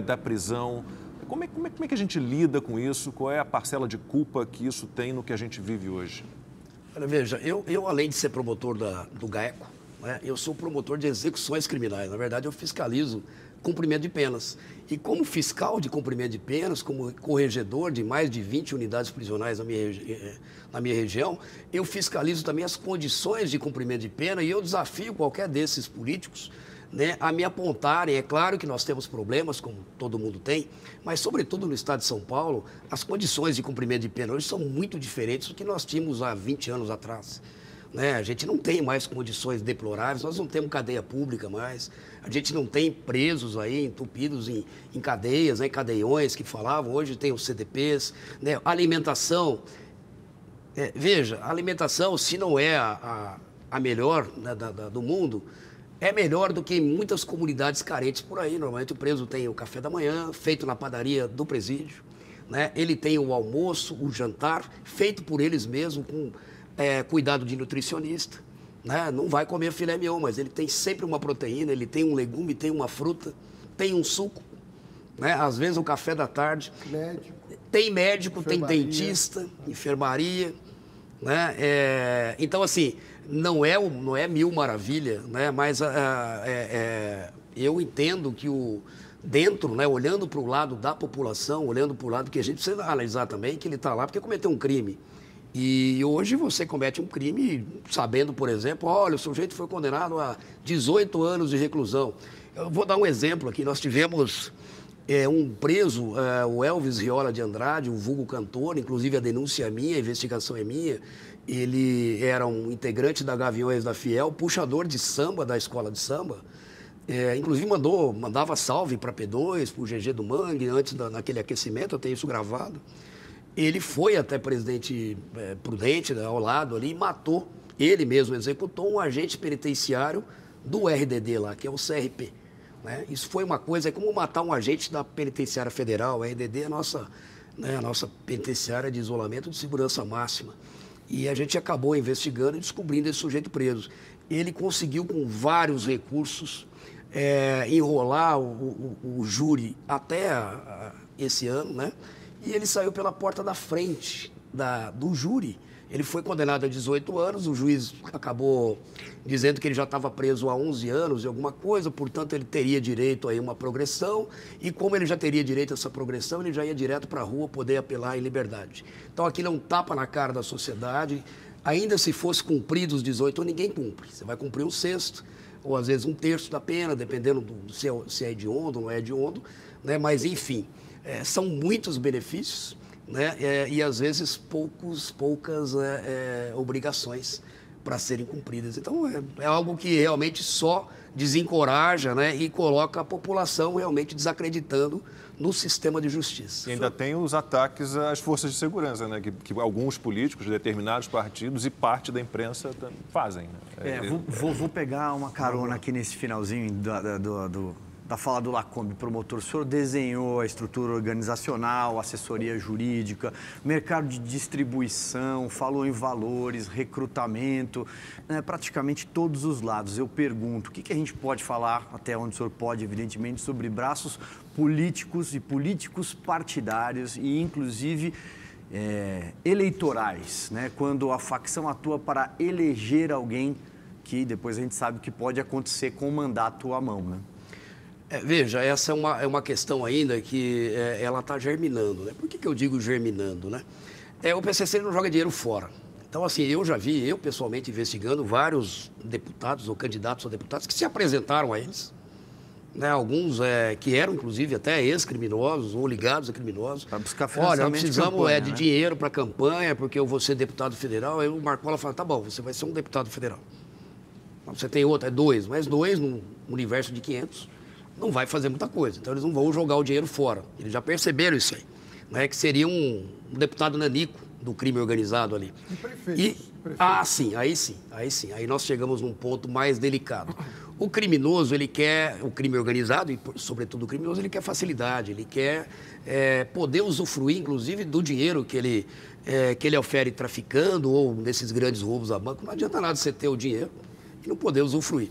da prisão. Como é que a gente lida com isso? Qual é a parcela de culpa que isso tem no que a gente vive hoje? Olha, veja, eu além de ser promotor do GAECO, né, eu sou promotor de execuções criminais. Na verdade, eu fiscalizo cumprimento de penas. E como fiscal de cumprimento de penas, como corregedor de mais de 20 unidades prisionais na minha região, eu fiscalizo também as condições de cumprimento de pena e eu desafio qualquer desses políticos, né, a me apontarem. É claro que nós temos problemas, como todo mundo tem, mas, sobretudo no estado de São Paulo, as condições de cumprimento de pena hoje são muito diferentes do que nós tínhamos há 20 anos atrás. né? A gente não tem mais condições deploráveis, nós não temos cadeia pública mais, a gente não tem presos aí entupidos em cadeias, né? Cadeiões que falavam, hoje tem os CDPs, né? Alimentação, veja, a alimentação, se não é a melhor, né, do mundo, é melhor do que em muitas comunidades carentes por aí. Normalmente o preso tem o café da manhã, feito na padaria do presídio, né? Ele tem o almoço, o jantar, feito por eles mesmos, com cuidado de nutricionista, né? Não vai comer filé mignon, mas ele tem sempre uma proteína, ele tem um legume, tem uma fruta, tem um suco, né? Às vezes o café da tarde. Médico, tem dentista, enfermaria, né? Então, assim, não é mil maravilha, né? Mas eu entendo que dentro, né, olhando para o lado da população, olhando para o lado que a gente precisa analisar também, que ele está lá porque cometeu um crime. E hoje você comete um crime sabendo, por exemplo, olha, o sujeito foi condenado a 18 anos de reclusão. Eu vou dar um exemplo aqui. Nós tivemos um preso, o Elvis Riola de Andrade, o vulgo cantor, inclusive a denúncia é minha, a investigação é minha. Ele era um integrante da Gaviões da Fiel, puxador de samba da escola de samba. Inclusive mandava salve para P2, para o GG do Mangue, antes naquele aquecimento, eu tenho isso gravado. Ele foi até Presidente Prudente, né, ao lado ali, e matou, ele mesmo executou um agente penitenciário do RDD lá, que é o CRP. Né? Isso foi uma coisa, é como matar um agente da Penitenciária Federal. O RDD é a nossa penitenciária de isolamento de segurança máxima. E a gente acabou investigando e descobrindo esse sujeito preso. Ele conseguiu, com vários recursos, enrolar o júri até esse ano, né? E ele saiu pela porta da frente do júri. Ele foi condenado a 18 anos, o juiz acabou dizendo que ele já estava preso há 11 anos e alguma coisa, portanto ele teria direito a uma progressão, e como ele já teria direito a essa progressão, ele já ia direto para a rua poder apelar em liberdade. Então aquilo é um tapa na cara da sociedade. Ainda se fosse cumprido os 18 anos, ninguém cumpre. Você vai cumprir um sexto, ou às vezes um terço da pena, dependendo se é hediondo ou não é hediondo, né? Mas enfim, são muitos benefícios, né? E às vezes poucas obrigações para serem cumpridas. Então é algo que realmente só desencoraja, né? E coloca a população realmente desacreditando no sistema de justiça. E ainda tem os ataques às forças de segurança, né? Que alguns políticos, determinados partidos e parte da imprensa fazem. Né? Vou pegar uma carona aqui nesse finalzinho da fala do Lacombe, promotor. O senhor desenhou a estrutura organizacional, assessoria jurídica, mercado de distribuição, falou em valores, recrutamento, né, praticamente todos os lados. Eu pergunto, o que a gente pode falar, até onde o senhor pode, evidentemente, sobre braços políticos e políticos partidários e, inclusive, eleitorais, né, quando a facção atua para eleger alguém que depois a gente sabe que pode acontecer com o mandato à mão, né? Veja, essa é uma questão ainda que ela está germinando, né? Por que eu digo germinando, né? O PCC não joga dinheiro fora. Então, assim, eu já vi, eu pessoalmente investigando vários deputados ou candidatos a deputados que se apresentaram a eles, né? Alguns que eram, inclusive, até ex-criminosos ou ligados a criminosos. Para buscar financiamento. Olha, nós precisamos campanha, de dinheiro para a campanha, porque eu vou ser deputado federal. Aí o Marcola fala, tá bom, você vai ser um deputado federal. Você tem outro, dois, mas dois num universo de 500. Não vai fazer muita coisa, então eles não vão jogar o dinheiro fora. Eles já perceberam isso aí, né? Que seria um deputado nanico do crime organizado ali. E prefeito. Sim, aí nós chegamos num ponto mais delicado. O criminoso, ele quer, o crime organizado, e sobretudo o criminoso, ele quer facilidade, ele quer poder usufruir, inclusive, do dinheiro que ele ofere traficando ou nesses grandes roubos a banco. Não adianta nada você ter o dinheiro e não poder usufruir.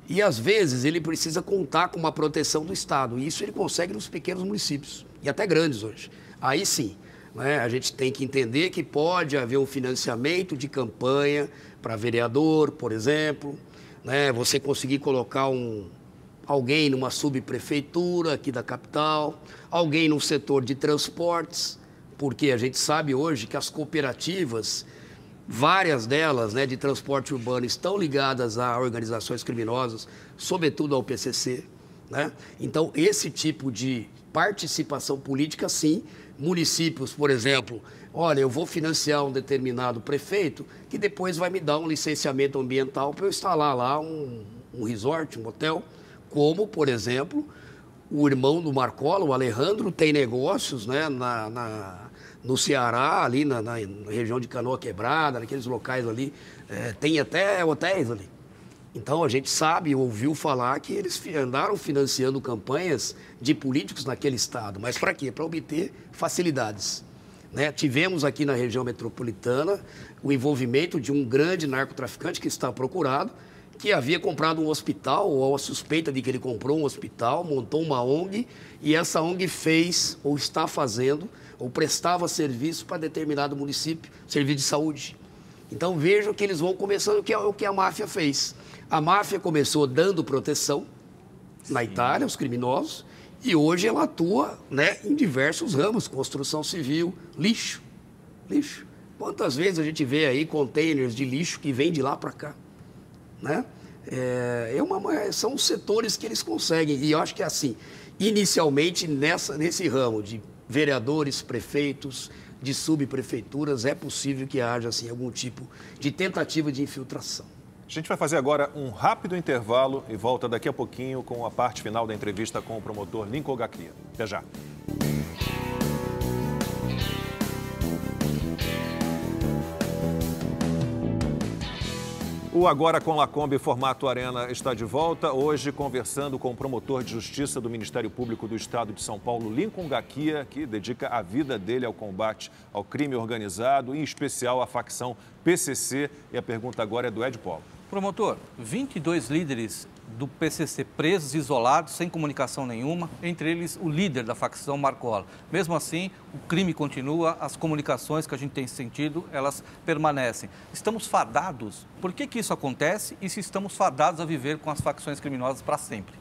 E, às vezes, ele precisa contar com uma proteção do Estado. E isso ele consegue nos pequenos municípios, e até grandes hoje. Aí sim, né, a gente tem que entender que pode haver um financiamento de campanha para vereador, por exemplo, né, você conseguir colocar alguém numa subprefeitura aqui da capital, alguém no setor de transportes, porque a gente sabe hoje que as cooperativas, várias delas, né, de transporte urbano, estão ligadas a organizações criminosas, sobretudo ao PCC. né? Então, esse tipo de participação política, sim. Municípios, por exemplo, olha, eu vou financiar um determinado prefeito que depois vai me dar um licenciamento ambiental para eu instalar lá um resort, um hotel, como, por exemplo, o irmão do Marcola, o Alejandro, tem negócios, né, no Ceará, ali na região de Canoa Quebrada, naqueles locais ali, tem até hotéis ali. Então, a gente sabe, ouviu falar que eles andaram financiando campanhas de políticos naquele estado. Mas para quê? Para obter facilidades, né? Tivemos aqui na região metropolitana o envolvimento de um grande narcotraficante que está procurado, que havia comprado um hospital, ou a suspeita de que ele comprou um hospital, montou uma ONG, e essa ONG fez, ou está fazendo, ou prestava serviço para determinado município, serviço de saúde. Então, vejam que eles vão começando o que a máfia fez. A máfia começou dando proteção na Itália, aos criminosos, e hoje ela atua, né, em diversos ramos, construção civil, lixo. Quantas vezes a gente vê aí containers de lixo que vêm de lá para cá, né? São setores que eles conseguem, e eu acho que assim, inicialmente nesse ramo de vereadores, prefeitos, de subprefeituras, é possível que haja assim, algum tipo de tentativa de infiltração. A gente vai fazer agora um rápido intervalo e volta daqui a pouquinho com a parte final da entrevista com o promotor Lincoln Gakia. Até já. O Agora com Lacombe formato Arena está de volta, hoje conversando com o promotor de justiça do Ministério Público do Estado de São Paulo, Lincoln Gakia, que dedica a vida dele ao combate ao crime organizado, em especial à facção PCC. E a pergunta agora é do Ed Paulo. Promotor, 22 líderes do PCC presos, isolados, sem comunicação nenhuma, entre eles o líder da facção Marcola. Mesmo assim, o crime continua, as comunicações que a gente tem sentido, elas permanecem. Estamos fadados? Por que isso acontece e se estamos fadados a viver com as facções criminosas para sempre?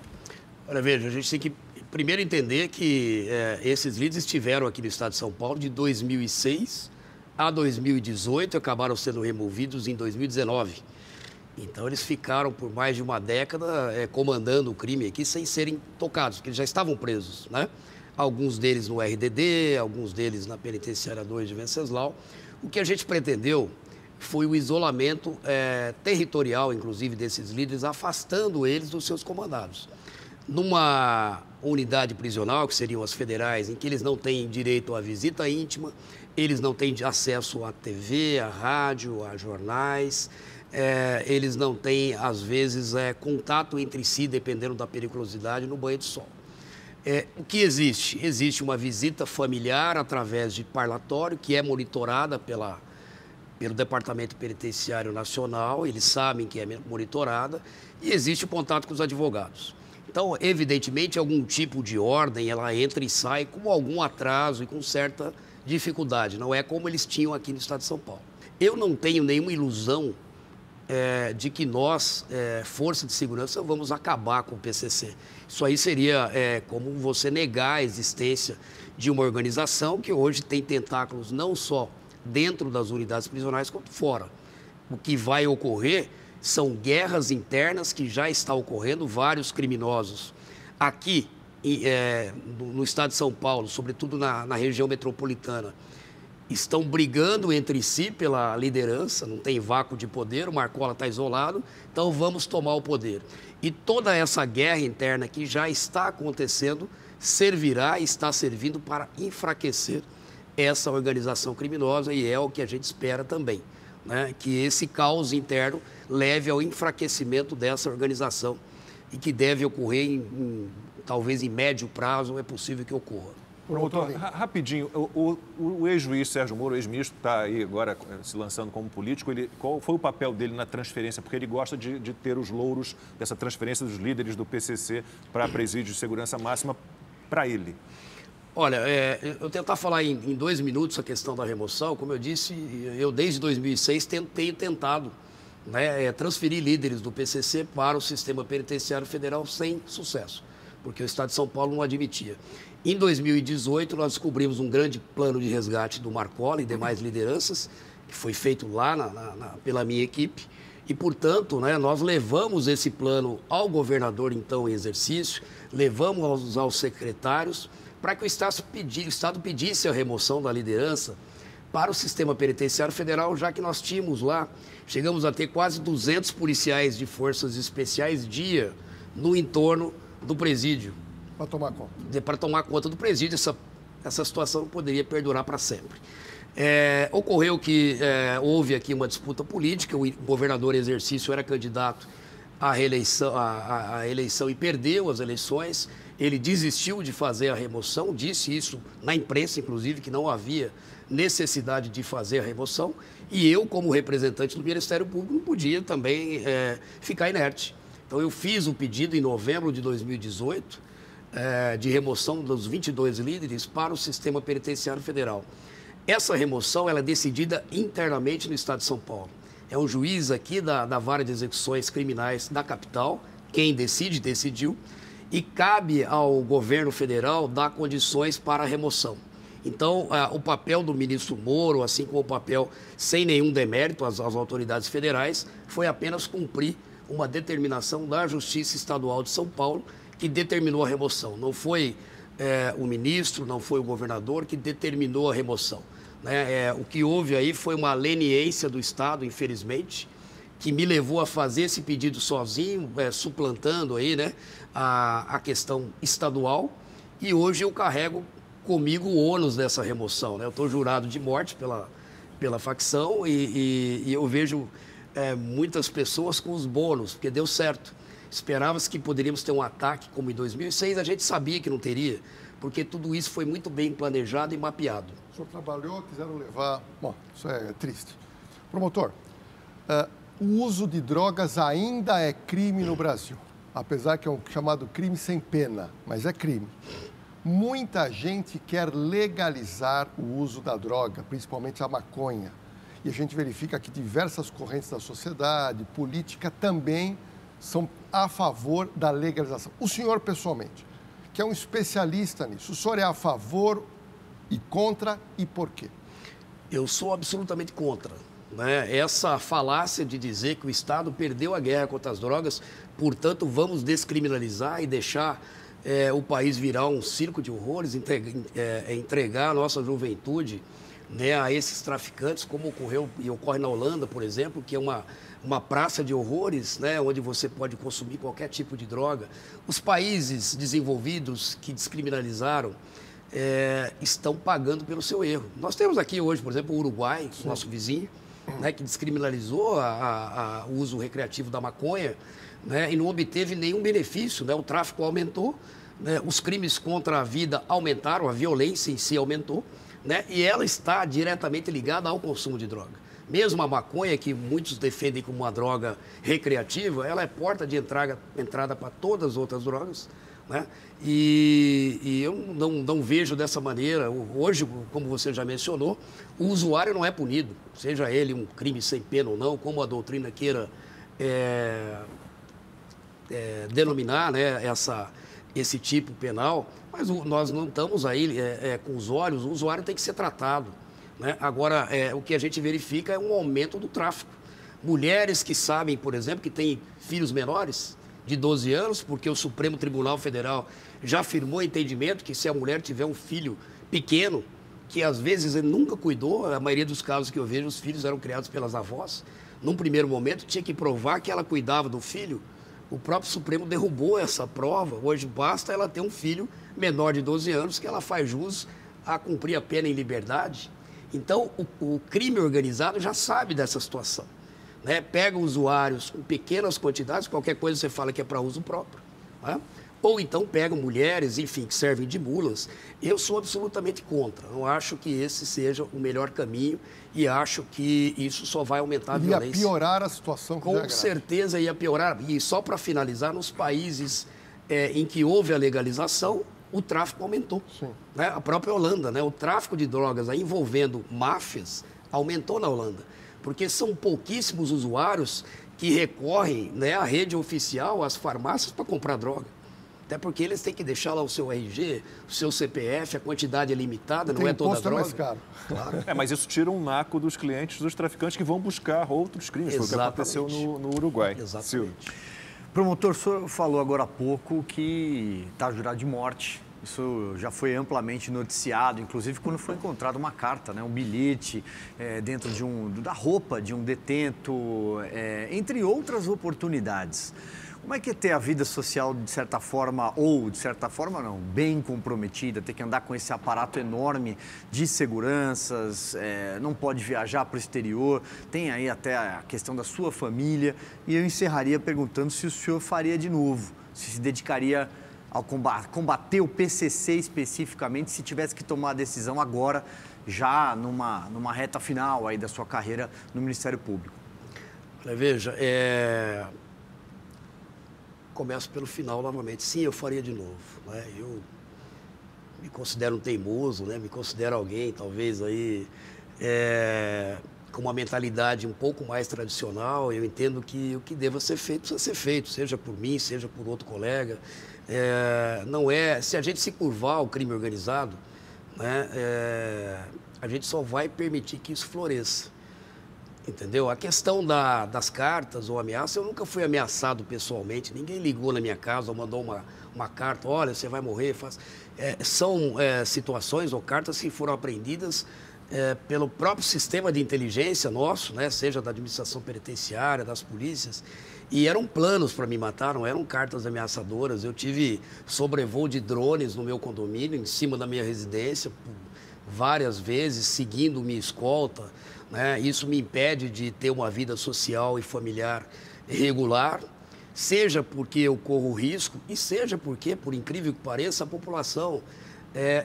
Olha, veja, a gente tem que primeiro entender que esses líderes estiveram aqui no estado de São Paulo de 2006 a 2018 e acabaram sendo removidos em 2019. Então, eles ficaram por mais de uma década comandando o crime aqui sem serem tocados, porque eles já estavam presos, né? Alguns deles no RDD, alguns deles na Penitenciária 2 de Venceslau. O que a gente pretendeu foi o isolamento territorial, inclusive, desses líderes, afastando eles dos seus comandados. Numa unidade prisional, que seriam as federais, em que eles não têm direito à visita íntima, eles não têm acesso à TV, à rádio, a jornais... eles não têm, às vezes, contato entre si, dependendo da periculosidade, no banho de sol. O que existe? Existe uma visita familiar através de parlatório, que é monitorada pelo Departamento Penitenciário Nacional, eles sabem que é monitorada, e existe o contato com os advogados. Então, evidentemente, algum tipo de ordem, ela entra e sai com algum atraso e com certa dificuldade. Não é como eles tinham aqui no estado de São Paulo. Eu não tenho nenhuma ilusão de que nós, Força de Segurança, vamos acabar com o PCC. Isso aí seria como você negar a existência de uma organização que hoje tem tentáculos não só dentro das unidades prisionais, quanto fora. O que vai ocorrer são guerras internas que já estão ocorrendo, vários criminosos aqui no estado de São Paulo, sobretudo na região metropolitana, estão brigando entre si pela liderança, não tem vácuo de poder, o Marcola está isolado, então vamos tomar o poder. E toda essa guerra interna que já está acontecendo servirá e está servindo para enfraquecer essa organização criminosa e é o que a gente espera também, né? Que esse caos interno leve ao enfraquecimento dessa organização e que deve ocorrer talvez em médio prazo, é possível que ocorra. Promotor, rapidinho, o ex-juiz Sérgio Moro, o ex-ministro, está aí agora se lançando como político, qual foi o papel dele na transferência? Porque ele gosta de ter os louros dessa transferência dos líderes do PCC para presídio de segurança máxima para ele. Olha, eu tentar falar em 2 minutos a questão da remoção, como eu disse, eu desde 2006 tenho tentado, né, transferir líderes do PCC para o sistema penitenciário federal sem sucesso, porque o estado de São Paulo não admitia. Em 2018, nós descobrimos um grande plano de resgate do Marcola e demais lideranças, que foi feito lá pela minha equipe, E, portanto, né, nós levamos esse plano ao governador, então, em exercício, levamos aos secretários para que o Estado pedisse a remoção da liderança para o sistema penitenciário federal, já que nós tínhamos lá, chegamos a ter quase 200 policiais de forças especiais dia no entorno do presídio. Para tomar conta. Para tomar conta do presídio, essa situação não poderia perdurar para sempre. Ocorreu que houve aqui uma disputa política, o governador em exercício era candidato à eleição e perdeu as eleições, ele desistiu de fazer a remoção, disse isso na imprensa, inclusive, que não havia necessidade de fazer a remoção, e eu, como representante do Ministério Público, não podia também ficar inerte. Então, eu fiz o pedido em novembro de 2018 de remoção dos 22 líderes para o sistema penitenciário federal. Essa remoção ela é decidida internamente no Estado de São Paulo. É um juiz aqui da Vara de Execuções Criminais da capital, quem decidiu, e cabe ao governo federal dar condições para a remoção. Então, o papel do ministro Moro, assim como o papel sem nenhum demérito às autoridades federais, foi apenas cumprir uma determinação da Justiça Estadual de São Paulo, que determinou a remoção. Não foi o ministro, não foi o governador que determinou a remoção. O que houve aí foi uma leniência do Estado, infelizmente, que me levou a fazer esse pedido sozinho, suplantando aí, né, a questão estadual, e hoje eu carrego comigo o ônus dessa remoção. Né? Eu estou jurado de morte pela facção e eu vejo muitas pessoas com os bônus, porque deu certo. Esperava-se que poderíamos ter um ataque como em 2006, a gente sabia que não teria, porque tudo isso foi muito bem planejado e mapeado. O senhor trabalhou, quiseram levar... Bom, isso é triste. Promotor, o uso de drogas ainda é crime no Brasil, apesar que é um chamado crime sem pena, mas é crime. Muita gente quer legalizar o uso da droga, principalmente a maconha. E a gente verifica que diversas correntes da sociedade, política, também são a favor da legalização. O senhor, pessoalmente, que é um especialista nisso, o senhor é a favor e contra e por quê? Eu sou absolutamente contra. Né? Essa falácia de dizer que o Estado perdeu a guerra contra as drogas, portanto, vamos descriminalizar e deixar o país virar um circo de horrores, entregar a nossa juventude, né, a esses traficantes, como ocorreu e ocorre na Holanda, por exemplo, que é uma praça de horrores, né, onde você pode consumir qualquer tipo de droga. Os países desenvolvidos que descriminalizaram estão pagando pelo seu erro. Nós temos aqui hoje, por exemplo, o Uruguai, nosso vizinho, né, que descriminalizou o uso recreativo da maconha, né, e não obteve nenhum benefício. Né, o tráfico aumentou, né, os crimes contra a vida aumentaram, a violência em si aumentou, né, e ela está diretamente ligada ao consumo de droga. Mesmo a maconha, que muitos defendem como uma droga recreativa, ela é porta de entrada para todas as outras drogas. Né? E eu não vejo dessa maneira. Hoje, como você já mencionou, o usuário não é punido, seja ele um crime sem pena ou não, como a doutrina queira denominar, né, esse tipo penal, mas nós não estamos aí com os olhos, o usuário tem que ser tratado. Né? Agora, o que a gente verifica é um aumento do tráfico. Mulheres que sabem, por exemplo, que têm filhos menores de 12 anos, porque o Supremo Tribunal Federal já afirmou entendimento que se a mulher tiver um filho pequeno, que às vezes ele nunca cuidou, a maioria dos casos que eu vejo, os filhos eram criados pelas avós, num primeiro momento tinha que provar que ela cuidava do filho. O próprio Supremo derrubou essa prova. Hoje basta ela ter um filho menor de 12 anos que ela faz jus a cumprir a pena em liberdade. Então, o crime organizado já sabe dessa situação. Né? Pega usuários com pequenas quantidades, qualquer coisa você fala que é para uso próprio. Né? Ou então pegam mulheres, enfim, que servem de mulas. Eu sou absolutamente contra. Não acho que esse seja o melhor caminho e acho que isso só vai aumentar a violência. Ia piorar a situação. Com certeza ia piorar. E só para finalizar, nos países em que houve a legalização, o tráfico aumentou. Né? A própria Holanda, né? O tráfico de drogas envolvendo máfias aumentou na Holanda, porque são pouquíssimos usuários que recorrem, né, à rede oficial, às farmácias, para comprar droga. Até porque eles têm que deixar lá o seu RG, o seu CPF, a quantidade é limitada, não é toda droga. Mais caro. Claro. Mas isso tira um naco dos clientes, dos traficantes que vão buscar outros crimes. Foi o que aconteceu no Uruguai. Exatamente. Silvio. Promotor, o senhor falou agora há pouco que está jurado de morte. Isso já foi amplamente noticiado, inclusive quando foi encontrada uma carta, né, um bilhete dentro da roupa de um detento, entre outras oportunidades. Como é que é ter a vida social, de certa forma, ou de certa forma não, bem comprometida, ter que andar com esse aparato enorme de seguranças, não pode viajar para o exterior, tem aí até a questão da sua família, e eu encerraria perguntando se o senhor faria de novo, se dedicaria ao combater o PCC especificamente, se tivesse que tomar a decisão agora, já numa reta final aí da sua carreira no Ministério Público? Veja, começo pelo final novamente. Sim, eu faria de novo. Né? Eu me considero um teimoso, né? Me considero alguém, talvez, aí, com uma mentalidade um pouco mais tradicional. Eu entendo que o que deva ser feito precisa ser feito, seja por mim, seja por outro colega. Se a gente se curvar ao crime organizado, né, a gente só vai permitir que isso floresça. Entendeu? A questão das cartas ou ameaças, eu nunca fui ameaçado pessoalmente, ninguém ligou na minha casa ou mandou uma carta, olha, você vai morrer. São situações ou cartas que foram apreendidas pelo próprio sistema de inteligência nosso, né, seja da administração penitenciária, das polícias, e eram planos para me matar, não eram cartas ameaçadoras. Eu tive sobrevoo de drones no meu condomínio, em cima da minha residência, várias vezes, seguindo minha escolta. Né? Isso me impede de ter uma vida social e familiar regular, seja porque eu corro risco e seja porque, por incrível que pareça, a população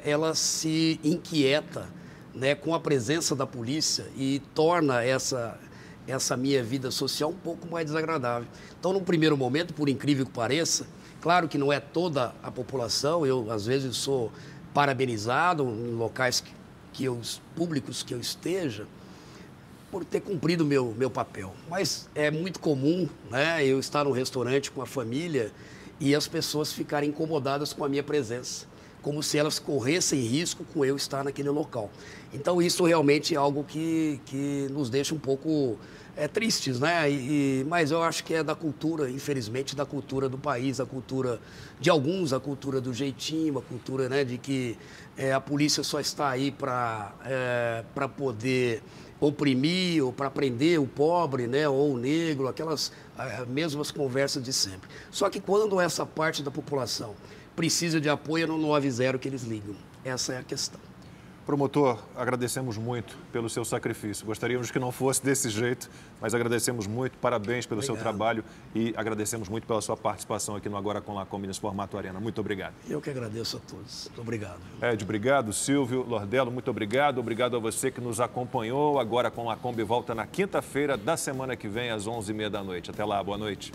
ela se inquieta, né, com a presença da polícia e torna essa minha vida social um pouco mais desagradável. Então, num primeiro momento, por incrível que pareça, claro que não é toda a população, eu às vezes sou parabenizado em locais públicos que eu esteja, por ter cumprido o meu papel. Mas é muito comum, né, eu estar num restaurante com a família e as pessoas ficarem incomodadas com a minha presença, como se elas corressem risco com eu estar naquele local. Então, isso realmente é algo que nos deixa um pouco tristes, né? Mas eu acho que é da cultura, infelizmente, da cultura do país, a cultura de alguns, a cultura do jeitinho, a cultura, né, de que a polícia só está aí para poder oprimir ou para prender o pobre, né, ou o negro, aquelas mesmas conversas de sempre. Só que quando essa parte da população precisa de apoio, é no 90 que eles ligam. Essa é a questão. Promotor, agradecemos muito pelo seu sacrifício. Gostaríamos que não fosse desse jeito, mas agradecemos muito. Parabéns pelo seu trabalho e agradecemos muito pela sua participação aqui no Agora com Lacombe, nesse formato Arena. Muito obrigado. Eu que agradeço a todos. Muito obrigado. Ed, obrigado. Silvio, Lordello, muito obrigado. Obrigado a você que nos acompanhou. Agora com Lacombe volta na quinta-feira da semana que vem, às 11h30 da noite. Até lá, boa noite.